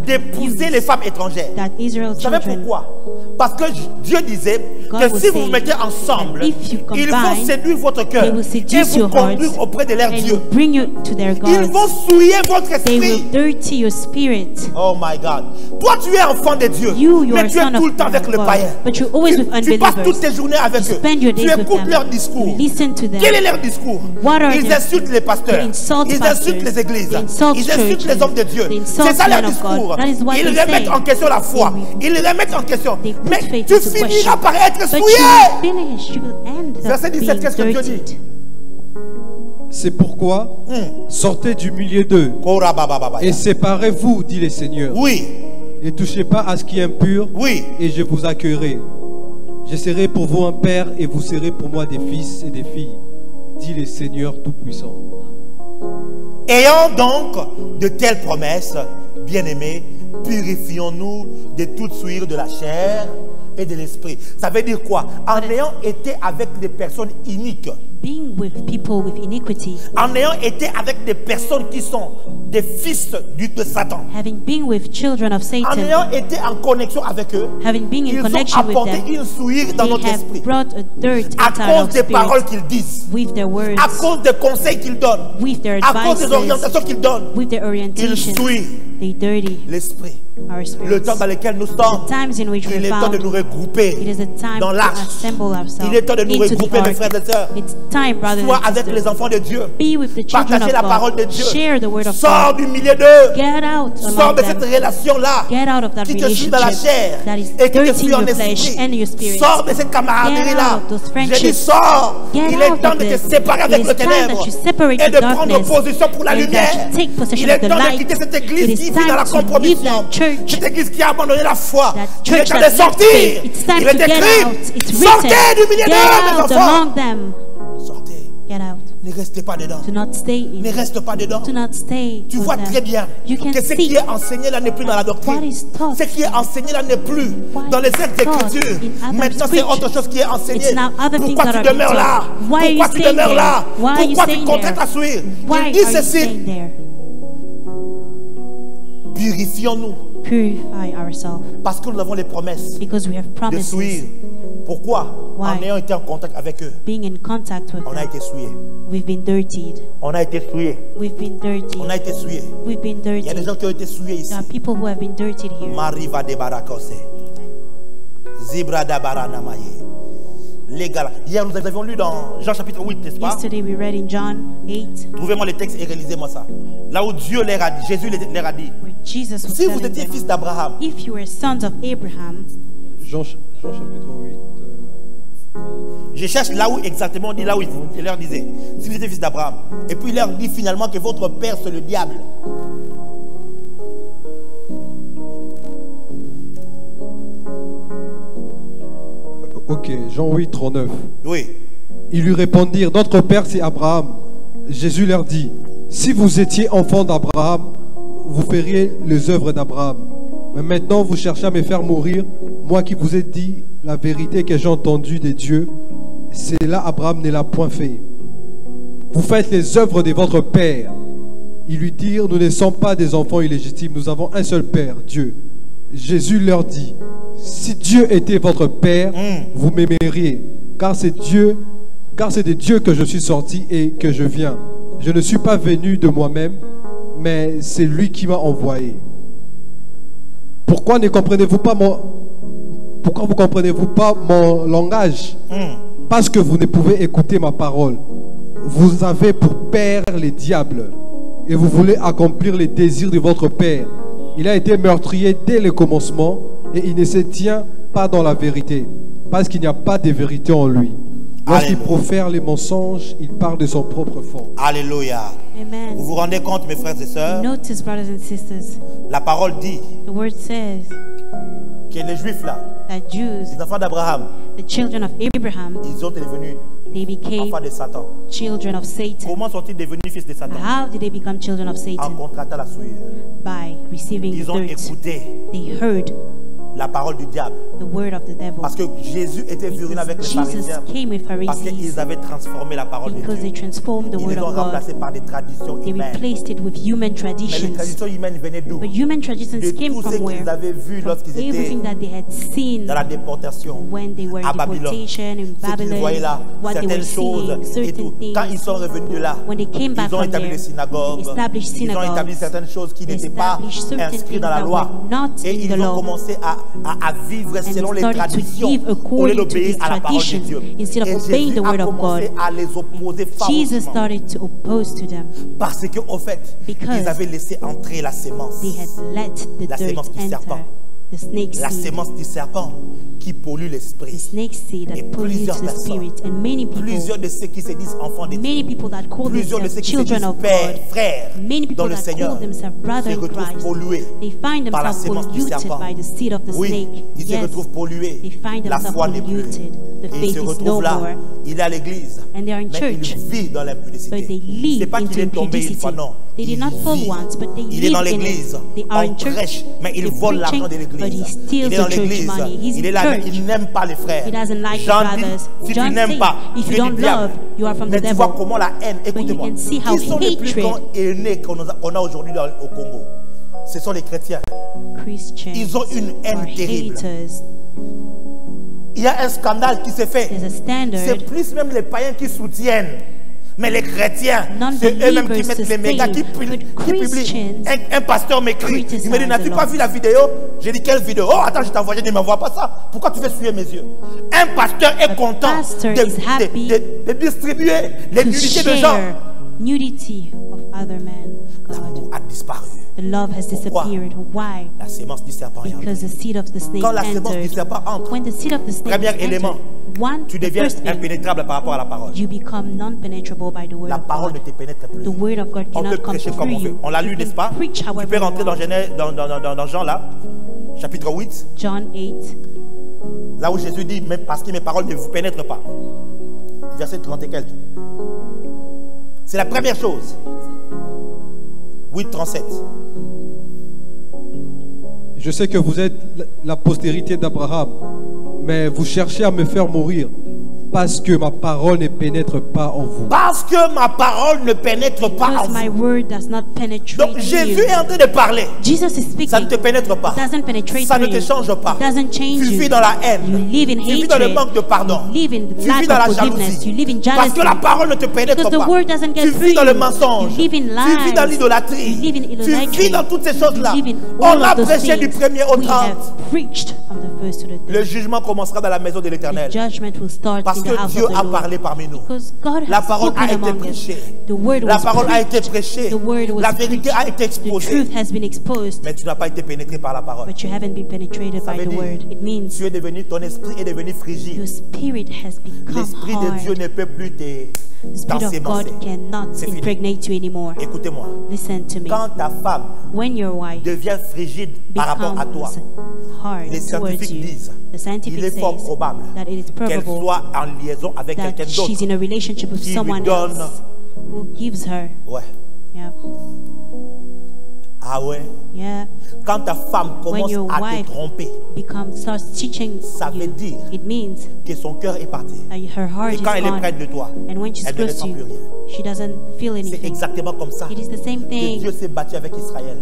d'épouser les femmes étrangères? Vous savez pourquoi? Parce que Dieu disait que si vous vous mettez ensemble, ils vont séduire votre cœur et vous conduire auprès de leur Dieu. Ils vont souiller votre esprit. Oh my God. Toi, tu es enfant de Dieu. Mais tu es tout le temps avec le païen. Tu passes toutes tes journées avec eux. Tu écoutes leur discours. Quel est leur discours? Ils insultent les pasteurs. Ils insultent les églises. Ils insultent les hommes de Dieu. C'est ça leur discours. Ils remettent en question la foi. Ils remettent en question. Mais tu finiras par être souillé. Verset 17, qu'est-ce que Dieu dit? C'est pourquoi sortez du milieu d'eux et séparez-vous, dit le Seigneur. Oui. Ne touchez pas à ce qui est impur. Oui. Et je vous accueillerai. Je serai pour vous un père et vous serez pour moi des fils et des filles, dit le Seigneur Tout-Puissant. Ayant donc de telles promesses, bien-aimés, purifions-nous de toute souillure de la chair et de l'esprit. Ça veut dire quoi? En ayant été avec des personnes iniques. Being with people with iniquity. En ayant été avec des personnes qui sont des fils de Satan. Having been with children of Satan. En ayant été en connexion avec eux. Having been in connection with them. Ils ont apporté une souillure dans notre esprit. Brought a dirt à cause des paroles qu'ils disent. With their words. À cause des conseils qu'ils donnent. With their advices. À cause des orientations qu'ils donnent. With their orientation. Ils souillent l'esprit. Le temps dans lequel nous sommes, il est temps de nous regrouper dans l'arche. Il est temps de nous regrouper, mes frères et sœurs. time, brothers Sois and avec sisters. les enfants de Dieu. Be with the children Partagez of la God. parole de Dieu. Share the word of Sors God. du milieu d'eux. Get out Sors among de them. cette relation-là Get out of that qui te suit dans la relationship chair that is et qui te dirty suit in en your flesh esprit. and in your spirit. Sors de cette camaraderie-là. Get out of those J'ai dit friendships. sors. Get Il est out temps of de te this. séparer It avec is le time ténèbre that you separate et the de prendre darkness position pour la and that lumière. you take possession Il est of the temps de light. quitter cette It église is qui vit dans la time to leave compromission. that church. Cette église qui a abandonné la foi. That Il est church temps that de left sortir. faith. It's time Il to est get écrit. out. It's Sortez written. du milieu Get d'eux, mes out enfants. among them. Sortez. Get out. Ne restez pas dedans. Do not stay in. Ne reste pas dedans. Do not stay. Tu with vois them. très bien You can que ce see qui est enseigné là n'est plus dans la what doctrine. is taught. Ce qui est enseigné là n'est plus What dans les is Saintes taught Écritures. in other Maintenant, c'est autre chose qui est enseigné. It's now other things Pourquoi that tu are demeures being là? taught. Why are you Pourquoi tu staying demeures there? là? Why are you Pourquoi tu staying contraires there? ta suite? Why Il dit are you ceci. staying there? Purifions-nous Purify ourselves parce que nous avons les promesses because we have de promises. souiller. Pourquoi? Why? En ayant été en contact avec eux, Being in contact with on a them, été souillé. we've been dirtied. On a été souillé. We've been dirtied. On a été souillé. We've been Il y a des dirtied. gens qui ont été souillés ici. There are people who have been dirtied here. Mariva de Barakose. Zibra da Baranamaye. Les gars, hier nous avions lu dans Jean chapitre 8, n'est-ce pas? Yesterday we read in John 8 Trouvez-moi les textes et réalisez-moi ça. Là où Dieu leur a dit, Jésus leur a dit, where Jesus was si vous telling étiez them, fils d'Abraham, if you were sons of Abraham, Jean chapitre 8. je cherche là où exactement, on dit là où il leur disait, si vous étiez fils d'Abraham. Et puis il leur dit finalement que votre père c'est le diable. Ok, Jean 8, 39. Oui. Ils lui répondirent, notre père c'est Abraham. Jésus leur dit, si vous étiez enfant d'Abraham, vous feriez les œuvres d'Abraham. Mais maintenant vous cherchez à me faire mourir, moi qui vous ai dit la vérité que j'ai entendue des dieux. C'est là Abraham ne l'a point fait. Vous faites les œuvres de votre père. Ils lui dirent, nous ne sommes pas des enfants illégitimes, nous avons un seul père, Dieu. Jésus leur dit, si Dieu était votre père, vous m'aimeriez, car c'est de Dieu que je suis sorti et que je viens. Je ne suis pas venu de moi-même, mais c'est lui qui m'a envoyé. Pourquoi ne comprenez-vous pas pourquoi vous comprenez-vous pas mon langage? Parce que vous ne pouvez écouter ma parole. Vous avez pour père les diables et vous voulez accomplir les désirs de votre père. Il a été meurtrier dès le commencement et il ne se tient pas dans la vérité, parce qu'il n'y a pas de vérité en lui. Lorsqu'il profère les mensonges, il parle de son propre fond. Alléluia. Amen. Vous vous rendez compte, mes frères et sœurs, Notice, brothers and sisters, la parole dit the word says que les Juifs là, that Jews, les enfants d'Abraham, the children of Abraham, ils ont devenus they became enfants de Satan. children of Satan. Comment sont-ils devenus fils de Satan? How did they become children of En Satan? contractant la souillure. By receiving Ils ont dirt. écouté They heard la parole du diable. the word of the devil. Parce que Jésus était venu avec les Jesus pharisiens. came with Parce Pharisees qu'ils avaient transformé la parole de because they Dieu. transformed the Ils word les ont of God. remplacés par des traditions They humaines. replaced it with human Mais les traditions. traditions humaines venaient d'où? But human traditions De came tout ce from qu'ils where? avaient vu From lorsqu'ils étaient everything that they had seen dans la déportation when they were in à Babylone. deportation in Ce qu'ils voyaient Babylon, là, what they were certaines choses seeing, et certain tout. things. Quand ils sont revenus de là, When they came back ils ont from établi there, les synagogues, they established ils ont synagogues, établi certaines choses qui they n'étaient pas established certain inscrites things dans la that loi. were not Et in ils the ont law. commencé à vivre And selon they les started to traditions live au lieu according to d'obéir these à la parole de traditions Dieu. instead of Et obeying Jésus the a word of commencé God. à les opposer Jesus farouchement. started to oppose to them Parce qu'au fait, Because ils avaient laissé entrer la sémence. they had let the La dirt sémence du enter serpent. the snake La seed. sémence du serpent qui pollue The l'esprit. snake seed Et that pollutes plusieurs the personnes, spirit, and many plusieurs people, de ceux qui se disent enfants de Dieu, many people that call plusieurs de ceux themselves qui se children disent of pères, God, frères many dans people le that Seigneur call themselves brother se in retrouvent Christ, pollués they find par la themselves sémence du polluted serpent. by the seed of the Oui, snake. ils se Yes, retrouvent pollués. they find La themselves foi n'est plus. polluted. The Et il faith se is retrouve no là. more. Il est à l'église. And they are in Mais church, il vit dans l'impudicité. but they C'est live pas qu'il into est tombé une impudicity. fois, non. They did Il not fall vit. once, but they Il est dans live in l'église. it. They are On in church. prêche, mais il They're vole l'argent de preaching, but he l'église. steals Il est dans the church l'église. money. He's Il est in là, church. il n'aime pas les frères. He doesn't like the Jean dit, brothers. si tu John n'aimes says, pas, if tu you es du don't diable. love, you are from Mais the tu vois devil. comment la haine, But you écoutez-moi, can see how qui sont les plus hatred- grands aînés qu'on a aujourd'hui au Congo? Ce sont les chrétiens. Christians Ils ont une haine are terrible. haters. Il y a un scandale qui s'est fait. There's a C'est standard. plus même les païens qui soutiennent. Mais les chrétiens, c'est eux-mêmes qui mettent les médias, qui publient. Un pasteur m'écrit, il me dit, n'as-tu pas vu la vidéo? J'ai dit, quelle vidéo? Oh, attends, je t'envoie, je dis, ne m'envoie pas ça. Pourquoi tu fais suer mes yeux? Un pasteur est content de distribuer les nudités de gens. Nudity of other men. L'amour a disparu. The love has disappeared. Why? La sémence du serpent est entrée. Because the seed of the snake Quand la sémence du serpent entre, when the seed of the snake premier élément, tu deviens impénétrable par rapport à la parole. You become non-penetrable by the word la parole ne te pénètre plus. The word of God on peut prêcher comme on veut. On l'a lu, n'est-ce pas? Tu peux rentrer dans Jean là, chapitre 8. John 8. Là où Jésus dit, même parce que mes paroles ne vous pénètrent pas. Verset 30 et quelques. C'est la première chose. 8:37. Je sais que vous êtes la postérité d'Abraham, mais vous cherchez à me faire mourir parce que ma parole ne pénètre pas en vous. Parce que ma parole ne pénètre pas en vous. My word does not penetrate. Donc Jésus est en train de parler. Jesus is speaking. Ça ne te pénètre pas. Ça ne te change pas. Tu vis dans la haine. Tu vis dans le manque de pardon. Tu vis dans la jalousie. Parce que la parole ne te pénètre pas. Tu vis dans le mensonge. Tu vis dans l'idolâtrie. Tu vis dans toutes ces choses-là. On a prêché du 1er au 30. Le jugement commencera dans la maison de l'Éternel. Parce que Dieu a parlé parmi nous. La parole a été prêchée. La parole a été prêchée. La vérité a été exposée. Mais tu n'as pas été pénétré par la parole. Ça veut dire, tu es devenu, ton esprit est devenu frigide. L'esprit de Dieu ne peut plus t'ensemencer. C'est fini. Écoutez-moi. Quand ta femme devient frigide par rapport à toi, les scientifiques disent il est fort probable qu'elle soit en liaison avec quelqu'un d'autre qui lui donne. Ouais. Yeah. Ah ouais. Yeah. Quand ta femme commence à te tromper, ça veut dire que son cœur est parti. Et quand elle est près de toi, elle ne ressent plus rien. C'est exactement comme ça que Dieu s'est battu avec Israël.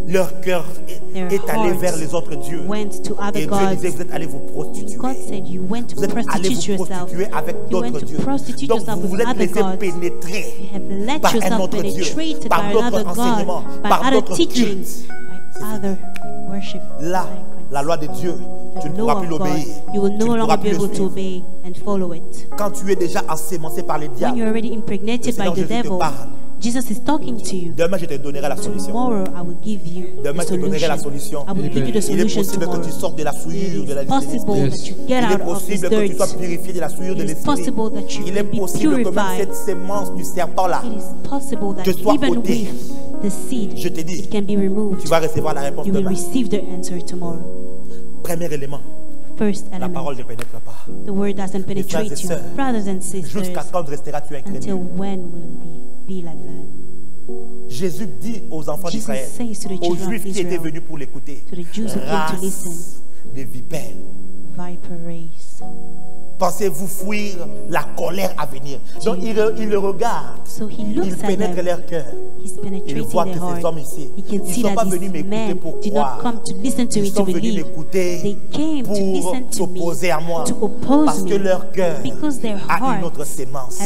Leur cœur est allé vers les autres dieux. Et Dieu disait, vous êtes allés vous prostituer. Vous êtes allés vous prostituer avec d'autres dieux. Donc vous vous êtes laissé pénétrer par un autre Dieu, par d'autres enseignements, par d'autres cultes. Là, la loi de Dieu, tu ne pourras plus l'obéir. Tu ne pourras plus le suivre. Quand tu es déjà ensemencé par les diables, le Seigneur Jésus te parle. Jesus is talking to you. Demain, je te donnerai la solution. Tomorrow, I will give you Demain, je te donnerai la solution. I will give you the solution. Il est possible que tu sortes de la souillure de la l'esprit. Il est possible que tu sois purifié de la souillure de l'esprit. Il est possible que même cette sémence du serpent-là te soit ôtée. Je te dis, tu vas recevoir la réponse demain. Premier élément. La parole ne pénètre pas. The word doesn't penetrate you. Brothers and sisters, jusqu'à quand resteras-tu incrédule? Until when will we be like that? Jésus dit aux enfants d'Israël, aux Juifs qui étaient venus pour l'écouter, race de vipères. Viper race. Pensez-vous fuir la colère à venir? Donc il le regarde, il pénètre leur cœur. Il voit que ces hommes ici, ils ne sont pas venus m'écouter pour croire. Ils sont venus m'écouter pour s'opposer à moi. Parce que leur cœur a une autre sémence.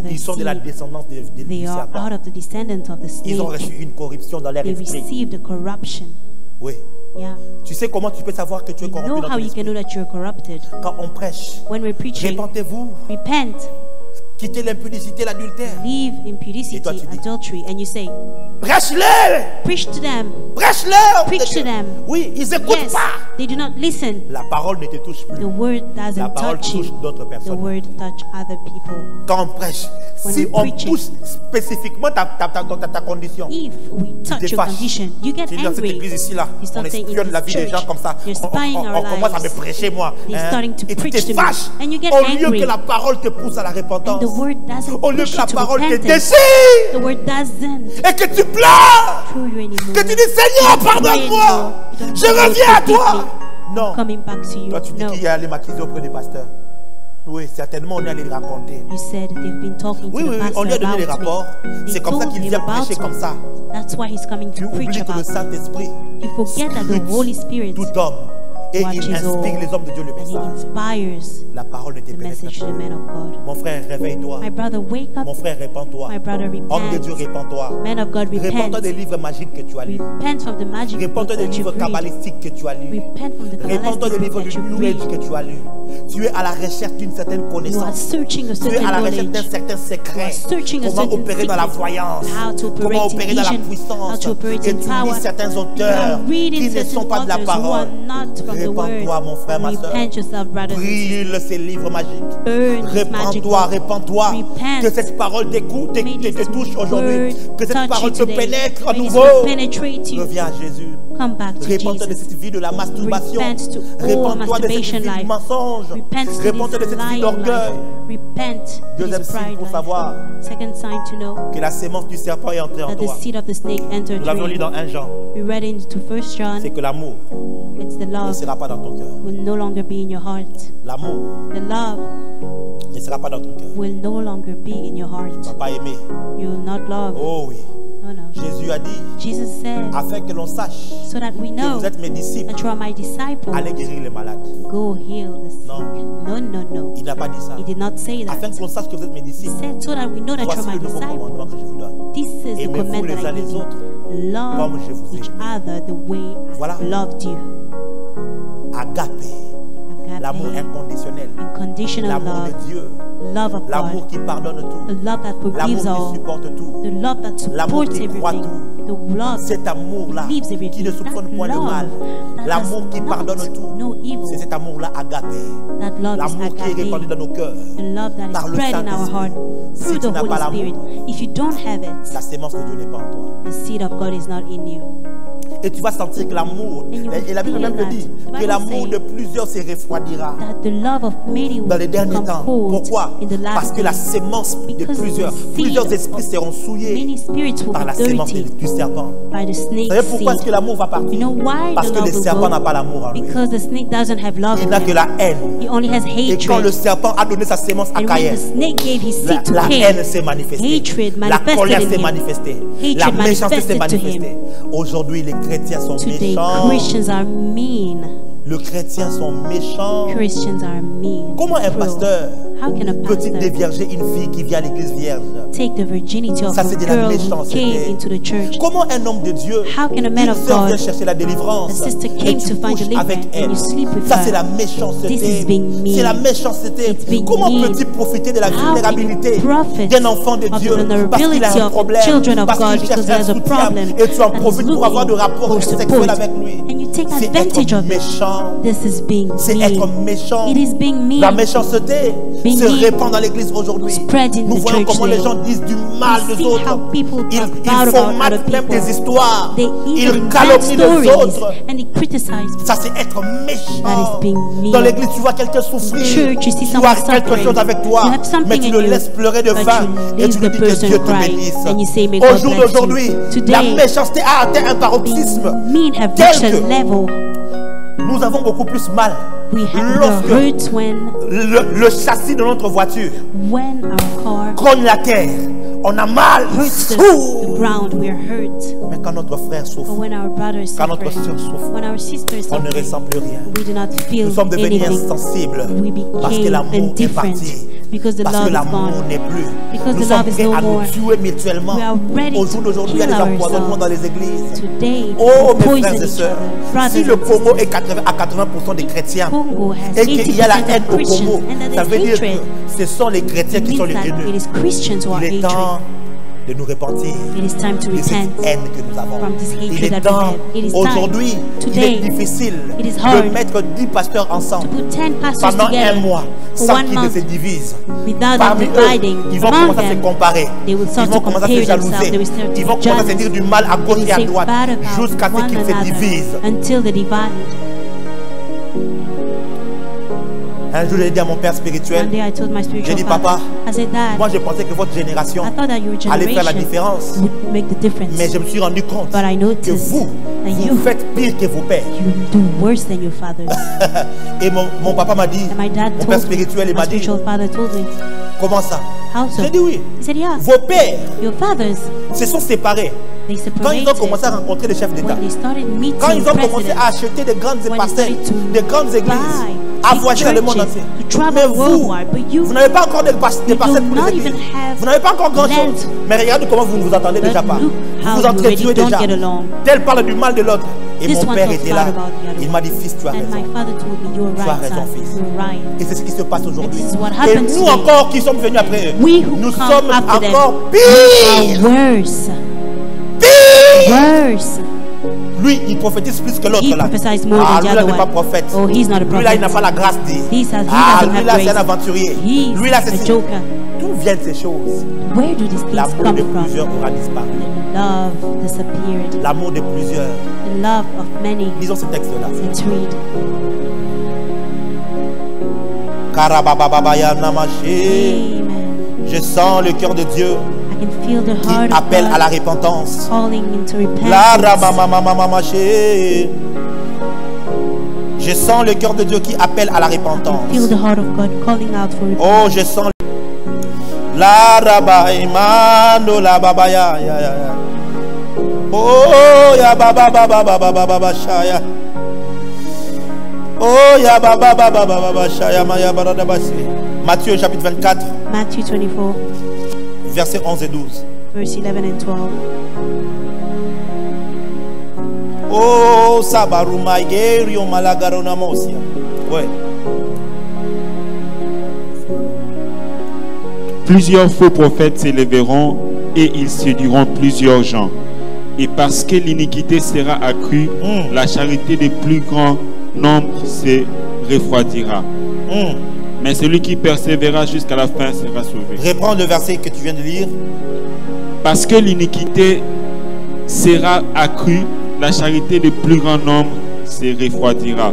Ils sont de la descendance du serpent. Ils ont reçu une corruption dans leur esprit. Oui. Yeah. Tu sais comment tu peux savoir que tu es corrompu dans ton esprit? Quand on prêche, répentez-vous. Repent. Quittez l'impudicité, l'adultère. Leave impudicity, adultery, and you say, prêche-les. Preach to them. Prêche-les. Preach to them. Oui, ils n'écoutent pas. They do not listen. La parole ne te touche plus. The word doesn't La parole touche d'autres personnes. The word touch other people. Quand on prêche, si on touche spécifiquement ta condition, if we touch your condition, you get angry. Dans cette église ici là, on espionne la vie des gens comme ça. On commence à me prêcher moi. Et tu te fâches. Au lieu que la parole te pousse à la repentance. Au lieu que la parole te déchire. Et que tu pleures. Que tu dis Seigneur, pardonne-moi. Je reviens à toi. Non. Toi tu dis qu'il est allé m'accuser auprès des pasteurs. Oui, certainement on est allé le raconter. Oui, on lui a donné les rapports. C'est comme ça qu'il vient prêcher comme ça. Tu oublies que le Saint-Esprit scrute tout homme Et il inspire les hommes de Dieu le message. La parole ne te pénètre pas. Mon frère, réveille-toi. Mon frère, répands-toi. Homme de Dieu, répands-toi. Répands-toi des livres magiques que tu as lus. Répands-toi des livres kabbalistiques que tu as lus. Répands-toi des livres du New Age que tu as lus. Tu es à la recherche d'une certaine connaissance. Tu es à la recherche d'un certain secret. Comment opérer dans la voyance. Comment opérer dans la puissance. Et tu lis certains auteurs qui ne sont pas de la parole. Répands-toi, mon frère, ma soeur. Brille ces livres magiques. Répands-toi, répands-toi. Que cette parole t'écoute et te touche aujourd'hui. Que cette parole te pénètre à nouveau. Reviens à Jésus. Répands-toi de cette vie de la masturbation. Répands-toi de cette vie du mensonge. Répands-toi de cette vie d'orgueil. Deuxième signe pour savoir que la sémence du serpent est entrée en toi. Nous l'avions lu dans 1 Jean. C'est que l'amour ne sera pas dans ton cœur. L'amour ne sera pas dans ton cœur. Tu ne vas pas aimer. Oh oui. Jésus a dit, afin que l'on sache que vous êtes mes disciples, allez guérir les malades. Go heal the sick. No. Il n'a pas dit ça. He did not say that. Afin que l'on sache que vous êtes mes disciples. He said so that we know that you're my disciple. Que je vous donne. This is the command that I give you. Love each other the way I loved you. Agape. L'amour inconditionnel. L'amour de Dieu. L'amour qui pardonne tout. L'amour qui supporte tout. L'amour qui croit tout. Cet amour-là qui ne soupçonne point le mal. L'amour qui pardonne tout. C'est cet amour-là agapé. L'amour qui est répandu dans nos cœurs par le Saint-Esprit. Si tu n'as pas l'amour, la sémence de Dieu n'est pas en toi. Et tu vas sentir que l'amour, et la Bible même le dit, que l'amour de plusieurs se refroidira dans les derniers temps. Pourquoi? Parce que la sémence de plusieurs esprits seront souillés par la sémence du serpent. Vous savez pourquoi est-ce que l'amour va partir? Parce que le serpent n'a pas l'amour en lui. Il n'a que la haine. Et quand le serpent a donné sa sémence à Caïn, la haine s'est manifestée, la colère s'est manifestée, la méchanceté s'est manifestée. Aujourd'hui, les chrétiens sont méchants. Les chrétiens sont méchants. Comment un pasteur peut-il dévierger une fille qui vient à l'église vierge? Ça, c'est de la méchanceté. Comment un homme de Dieu, une sœur vient chercher la délivrance et tu couches avec elle? Ça, c'est la méchanceté. C'est la méchanceté. Comment peut-il profiter de la vulnérabilité d'un enfant de Dieu parce qu'il a un problème, parce qu'il cherche un soutien et tu en profites pour avoir de rapports sexuels avec lui? C'est être méchant. C'est être méchant. La méchanceté se répand dans l'église aujourd'hui. Nous voyons comment les gens disent du mal des autres. Ils formatent même des histoires. Ils calomnient les autres. Ça, c'est être méchant. Dans l'église, tu vois quelqu'un souffrir. Tu as quelque chose avec toi, mais tu le laisses pleurer de faim et tu lui dis que Dieu te bénisse. Au jour d'aujourd'hui, la méchanceté a atteint un paroxysme tel que nous avons beaucoup plus mal lorsque le châssis de notre voiture cogne la terre. On a mal. Mais quand notre frère souffre, quand notre soeur souffre, on ne ressent plus rien. Nous sommes devenus insensibles parce que l'amour est parti. Parce que l'amour n'est plus. Nous sommes prêts à nous tuer mutuellement. Au jour d'aujourd'hui, il y a des empoisonnements dans les églises. Oh mes frères et sœurs, si le Congo est à 80% des chrétiens et qu'il y a la haine au Congo, ça veut dire que ce sont les chrétiens qui sont les haineux. Il est temps de nous repentir de cette haine que nous avons. Il est temps, aujourd'hui, il est difficile de mettre 10 pasteurs ensemble pendant un mois sans qu'ils ne se divisent. Parmi eux, ils vont commencer à se comparer, ils vont commencer à se jalouser, ils vont commencer à se dire du mal à gauche et à droite jusqu'à ce qu'ils se divisent. Un jour, j'ai dit à mon père spirituel, j'ai dit, papa, moi je pensais que votre génération allait faire la différence. Mais je me suis rendu compte que vous faites pire que vos pères. Et mon papa m'a dit, mon père spirituel, il m'a dit, comment ça? J'ai dit oui. Vos pères se sont séparés Quand ils ont commencé à rencontrer les chefs d'État, quand ils ont commencé à acheter des grandes parcelles, des grandes églises, à voyager dans le monde entier. Mais vous n'avez pas encore des parcelles pour les églises. Vous n'avez pas encore grand chose. Mais regardez comment vous ne vous entendez déjà pas. Vous vous entretuez déjà. Tel parle du mal de l'autre. Et mon père était là. Il m'a dit, fils, tu as raison. Tu as raison, fils. Et c'est ce qui se passe aujourd'hui. Et nous encore qui sommes venus après eux, nous sommes encore pires. Worse. Lui, il prophétise plus que l'autre là. Lui là n'est pas prophète. Lui là, il n'a pas la grâce de lui là, c'est un aventurier. Lui là, c'est d'où viennent ces choses? L'amour de plusieurs aura disparu. L'amour de plusieurs. Lisons ce texte là. Karabababaya namaché. Je sens le cœur de Dieu qui appelle à la repentance. Je sens le cœur de Dieu qui appelle à la repentance. Oh, je sens la rabaimano la babaya ya ya. Oh ya baba baba baba baba shaya. Oh ya baba baba baba shaya maya barada basi. Matthieu chapitre 24. Matthew 24. Versets 11 et 12. Verse 11 and 12. Oh, Sabaruma Gerio Malagarona Mosia. Ouais. Plusieurs faux prophètes s'élèveront et ils séduiront plusieurs gens. Et parce que l'iniquité sera accrue, la charité des plus grands nombres se refroidira. Mais celui qui persévérera jusqu'à la fin sera sauvé. Reprends le verset que tu viens de lire. Parce que l'iniquité sera accrue, la charité des plus grands nombres se refroidira.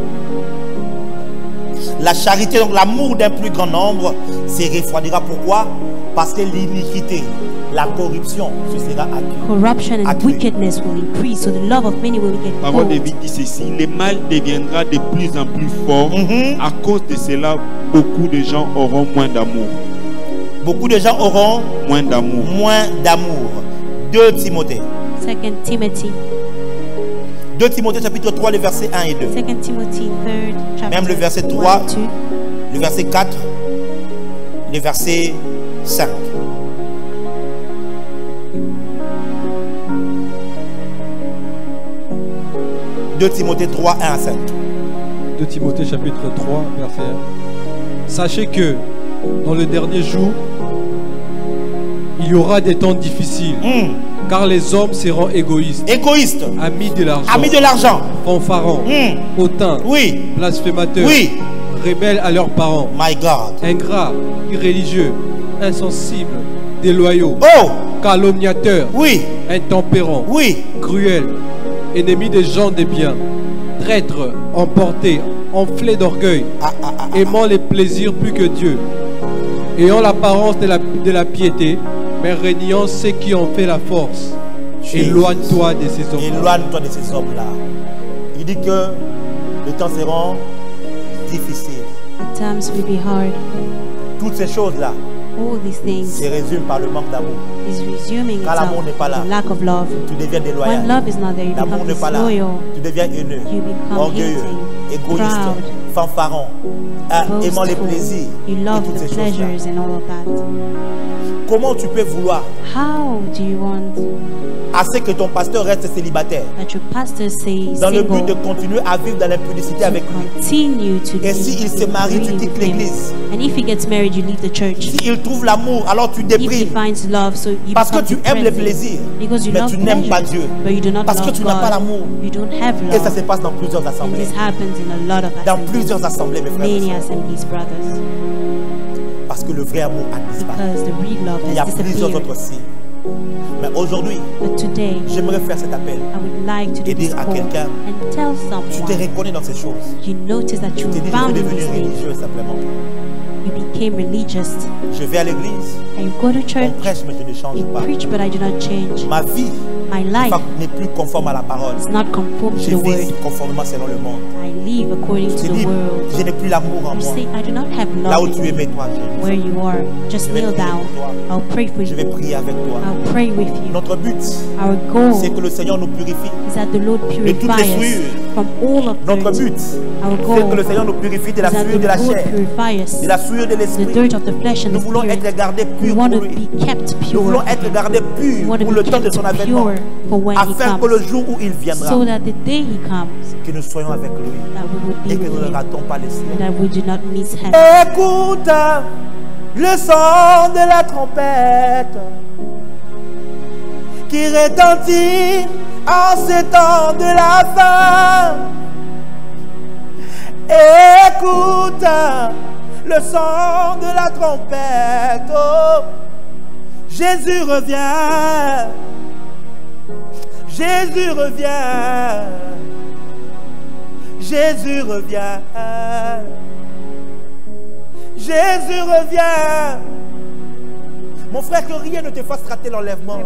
La charité, donc l'amour d'un plus grand nombre, se refroidira. Pourquoi? Parce que l'iniquité, la corruption, ce sera accrue. Corruption and wickedness will increase, so the love of many will get Parole de vie dit ceci: le mal deviendra de plus en plus fort. À cause de cela, beaucoup de gens auront moins d'amour. Beaucoup de gens auront moins d'amour. Moins d'amour. 2 Timothée. 2 Timothy. 2 Timothée chapitre 3, le verset 1 et 2. 2 Timothy 3, chapter même le verset 3, le verset 4, le verset 5. « 2 Timothée 3, 1 à 5. 2 Timothée chapitre 3, verset 1. Sachez que dans le dernier jour, il y aura des temps difficiles, car les hommes seront égoïstes, amis de l'argent, fanfarons, hautains, blasphémateurs, rebelles à leurs parents, ingrats, irréligieux, insensibles, déloyaux, calomniateurs, intempérants, cruels, ennemis des gens de bien, traîtres, emportés, enflés d'orgueil, aimant les plaisirs plus que Dieu, ayant l'apparence de la piété, mais régnant ceux qui ont fait la force. Éloigne-toi de ces hommes. Éloigne-toi de ces hommes-là. Il dit que les temps seront difficiles. The times will be hard. Toutes ces choses-là se résument par le manque d'amour. Quand l'amour n'est pas là, tu deviens déloyal. L'amour n'est pas là, tu deviens haineux, orgueilleux, égoïste, fanfaron, aimant les plaisirs et toutes ces choses-là. Comment tu peux vouloir à ce que ton pasteur reste célibataire dans le but de continuer à vivre dans l'impudicité avec lui? Et s'il se marie, tu quittes l'église. S'il trouve l'amour, alors tu déprimes. Parce que tu aimes les plaisirs, mais tu n'aimes pas Dieu. Parce que tu n'as pas l'amour. Et ça se passe dans plusieurs assemblées. Dans plusieurs assemblées, mes frères et sœurs. Parce que le vrai amour a disparu. Il y a plusieurs autres signes. Mais aujourd'hui, j'aimerais faire cet appel et dire à quelqu'un: tu te reconnais dans ces choses. Tu t'es dit: je veux devenir religieux simplement. You became religious. Je vais à l'église. I go to church. On prêche, mais je ne change pas. Preach, but I do not change. Ma vie n'est plus conforme à la parole. It's not conform to the word. Je vis conformément selon le monde. I live according to the world. Je n'ai plus l'amour en moi. Say, I do not have love. Là où tu es, mets-toi. Where you are, just kneel down. I'll pray for you. Je vais prier avec toi. I'll pray with you. Notre but, c'est que le Seigneur nous purifie de toutes les souillures. From all of notre but, c'est que le Seigneur nous purifie de la souillure de la chair, de la souillure de l'esprit. Nous voulons être gardés purs pour lui. Nous voulons être gardés purs pour le temps de son avènement, afin que le jour où il viendra, que nous soyons avec lui et que nous ne ratons pas les cieux. Écoute le son de la trompette qui retentit en ces temps de la fin. Écoute le son de la trompette. Oh, Jésus revient. Jésus revient. Jésus revient. Jésus revient. Mon frère, que rien ne te fasse rater l'enlèvement.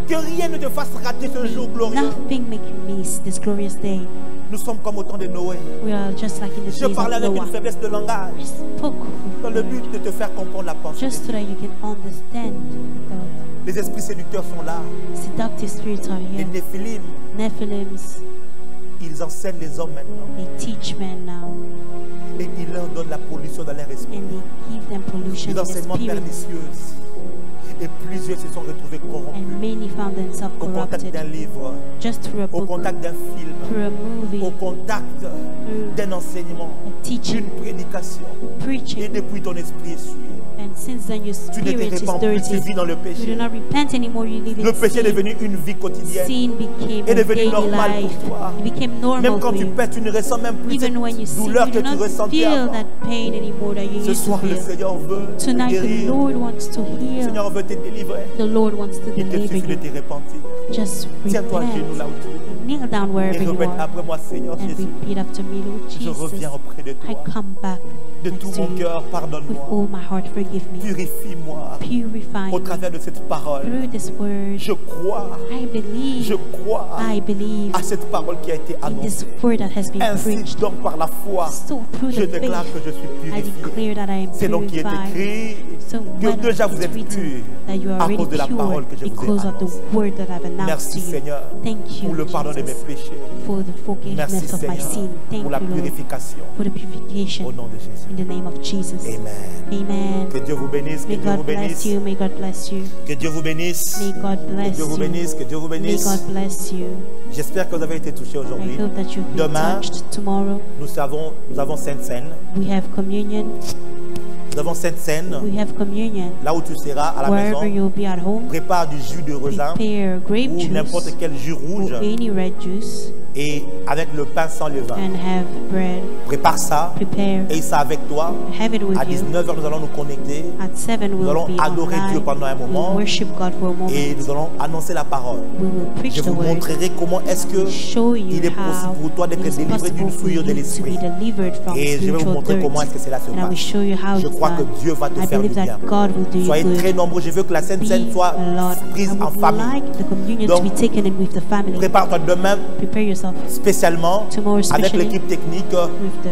Que rien ne te fasse rater ce jour glorieux. Nous sommes comme au temps de Noé. Je parlais avec une faiblesse de langage dans le but de te faire comprendre la pensée. Les esprits séducteurs sont là. Les Néphilim, ils enseignent les hommes maintenant. Et il leur donne la pollution dans leur esprit. Des enseignements pernicieux. Et plusieurs se sont retrouvés corrompus au contact d'un livre, au contact d'un film, au contact d'un enseignement, d'une prédication. Et depuis ton esprit est souillé. Tu ne te répands plus, tu vis dans le péché. Le péché est devenu une vie quotidienne. Est devenu normal pour toi. Même quand tu pètes, tu ne ressens même plus cette douleur que tu ressentais avant. Ce soir, le Seigneur veut te guérir. Le Seigneur veut te délivrer. Il te suffit de te repentir. Tiens-toi à genoux là où tu es. Kneel down wherever et répète après moi, Seigneur Jésus. Je reviens auprès de toi. De tout mon cœur, pardonne-moi. Purifie-moi au travers de cette parole. Je crois à cette parole qui a été annoncée. Ainsi donc par la foi, je déclare que je suis purifié. C'est donc qui est écrit que déjà vous êtes purs à cause de la parole que je vous ai annoncée. Merci Seigneur pour le pardon de mes péchés. Merci Seigneur pour la purification. Au nom de Jésus. In the name of Jesus. Amen. Que Dieu vous bénisse. Que Dieu vous bénisse. May God bless you. Que Dieu vous bénisse. May God bless you. Que Dieu vous bénisse. Que Dieu vous bénisse. May God bless you. J'espère que vous avez été touchés aujourd'hui. Demain, nous avons Sainte Seine. We have communion. Nous avons Sainte Seine. We have communion. Là où tu seras à la maison, you'll be at home, prépare du jus de raisin ou n'importe quel jus rouge. Any red juice. Et avec le pain sans levain. And have bread. Prépare ça. Prepare. Et ça avec toi. Have it with à 19h, nous allons nous connecter. At 7, nous allons adorer Dieu pendant un moment. We'll worship God for a moment. Et nous allons annoncer la parole. We will preach Je vous montrerai comment est-ce que il est possible pour toi d'être délivré d'une souillure de l'esprit. Et je vais vous montrer comment est-ce que cela se passe. Je crois que Dieu va te faire du bien. Soyez très nombreux. Je veux que la Sainte Seine soit prise en famille. Donc, prépare-toi demain spécialement avec l'équipe technique.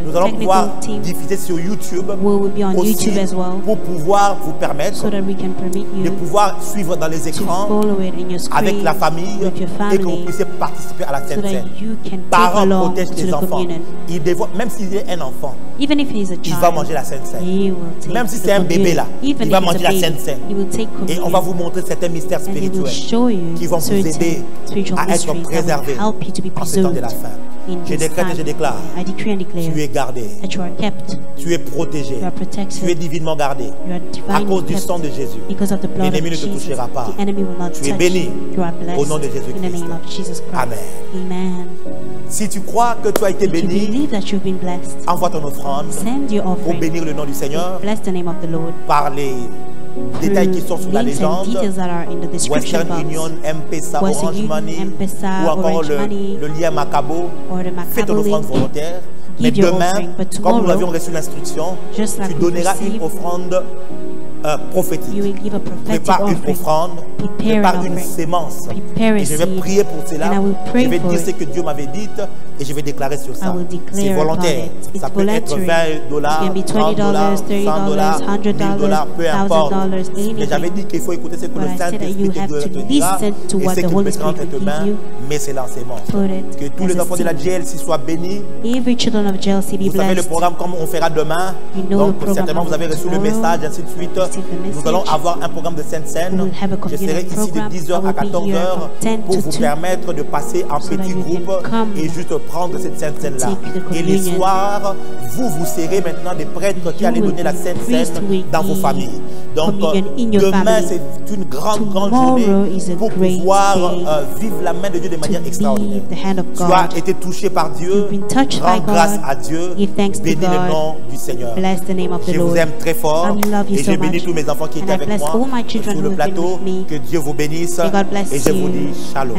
Nous allons pouvoir diffuser sur YouTube aussi pour pouvoir vous permettre de pouvoir suivre dans les écrans avec la famille et que vous puissiez participer à la Sainte Seine. Parents protègent tes enfants. Même s'il est un enfant, il va manger la Sainte Seine. Même si c'est un bébé là, il va manger la Sainte Seine. Et on va vous montrer certains mystères spirituels qui vont vous aider à être préservés en ce temps de la fin. Je décrète et je déclare, tu es gardé, tu es protégé, tu es divinement gardé à cause du sang de Jésus. L'ennemi ne te touchera pas. Tu es béni au nom de Jésus-Christ. Amen. Si tu crois que tu as été béni, envoie ton offrande pour bénir le nom du Seigneur par détails qui sont sur la légende, Western Union, M-Pesa, Orange Money, ou encore le lien Macabo, fais ton offrande volontaire. Mais demain, comme nous avions reçu l'instruction, tu donneras une offrande prophétique. Prépare une offrande, prépare une sémence. Et je vais prier pour cela. Je vais dire ce que Dieu m'avait dit et je vais déclarer sur ça. C'est volontaire. Ça peut être $20, $30, $100, $1000, peu importe. Mais j'avais dit qu'il faut écouter ce que le Saint-Esprit te dira et ce qu'il mettra entre tes mains, mais c'est l'enseignement. Que tous les enfants de la GLC soient bénis. Vous savez le programme comme on fera demain. Donc certainement vous avez reçu le message, ainsi de suite. Nous allons avoir un programme de Sainte Seine. Je serai ici de 10h à 14h pour vous permettre de passer en petit groupe et juste prendre cette Sainte Seine-là. Et les soirs, vous serez maintenant des prêtres qui allez donner la Sainte Seine dans vos familles. Donc demain, c'est une grande journée pour pouvoir vivre la main de Dieu de manière extraordinaire. Tu as été touché par Dieu. Rends grâce à Dieu. Bénis le nom du Seigneur. Je vous aime très fort et je bénis tous mes enfants qui étaient avec moi sur le plateau. Que Dieu vous bénisse et je vous dis shalom.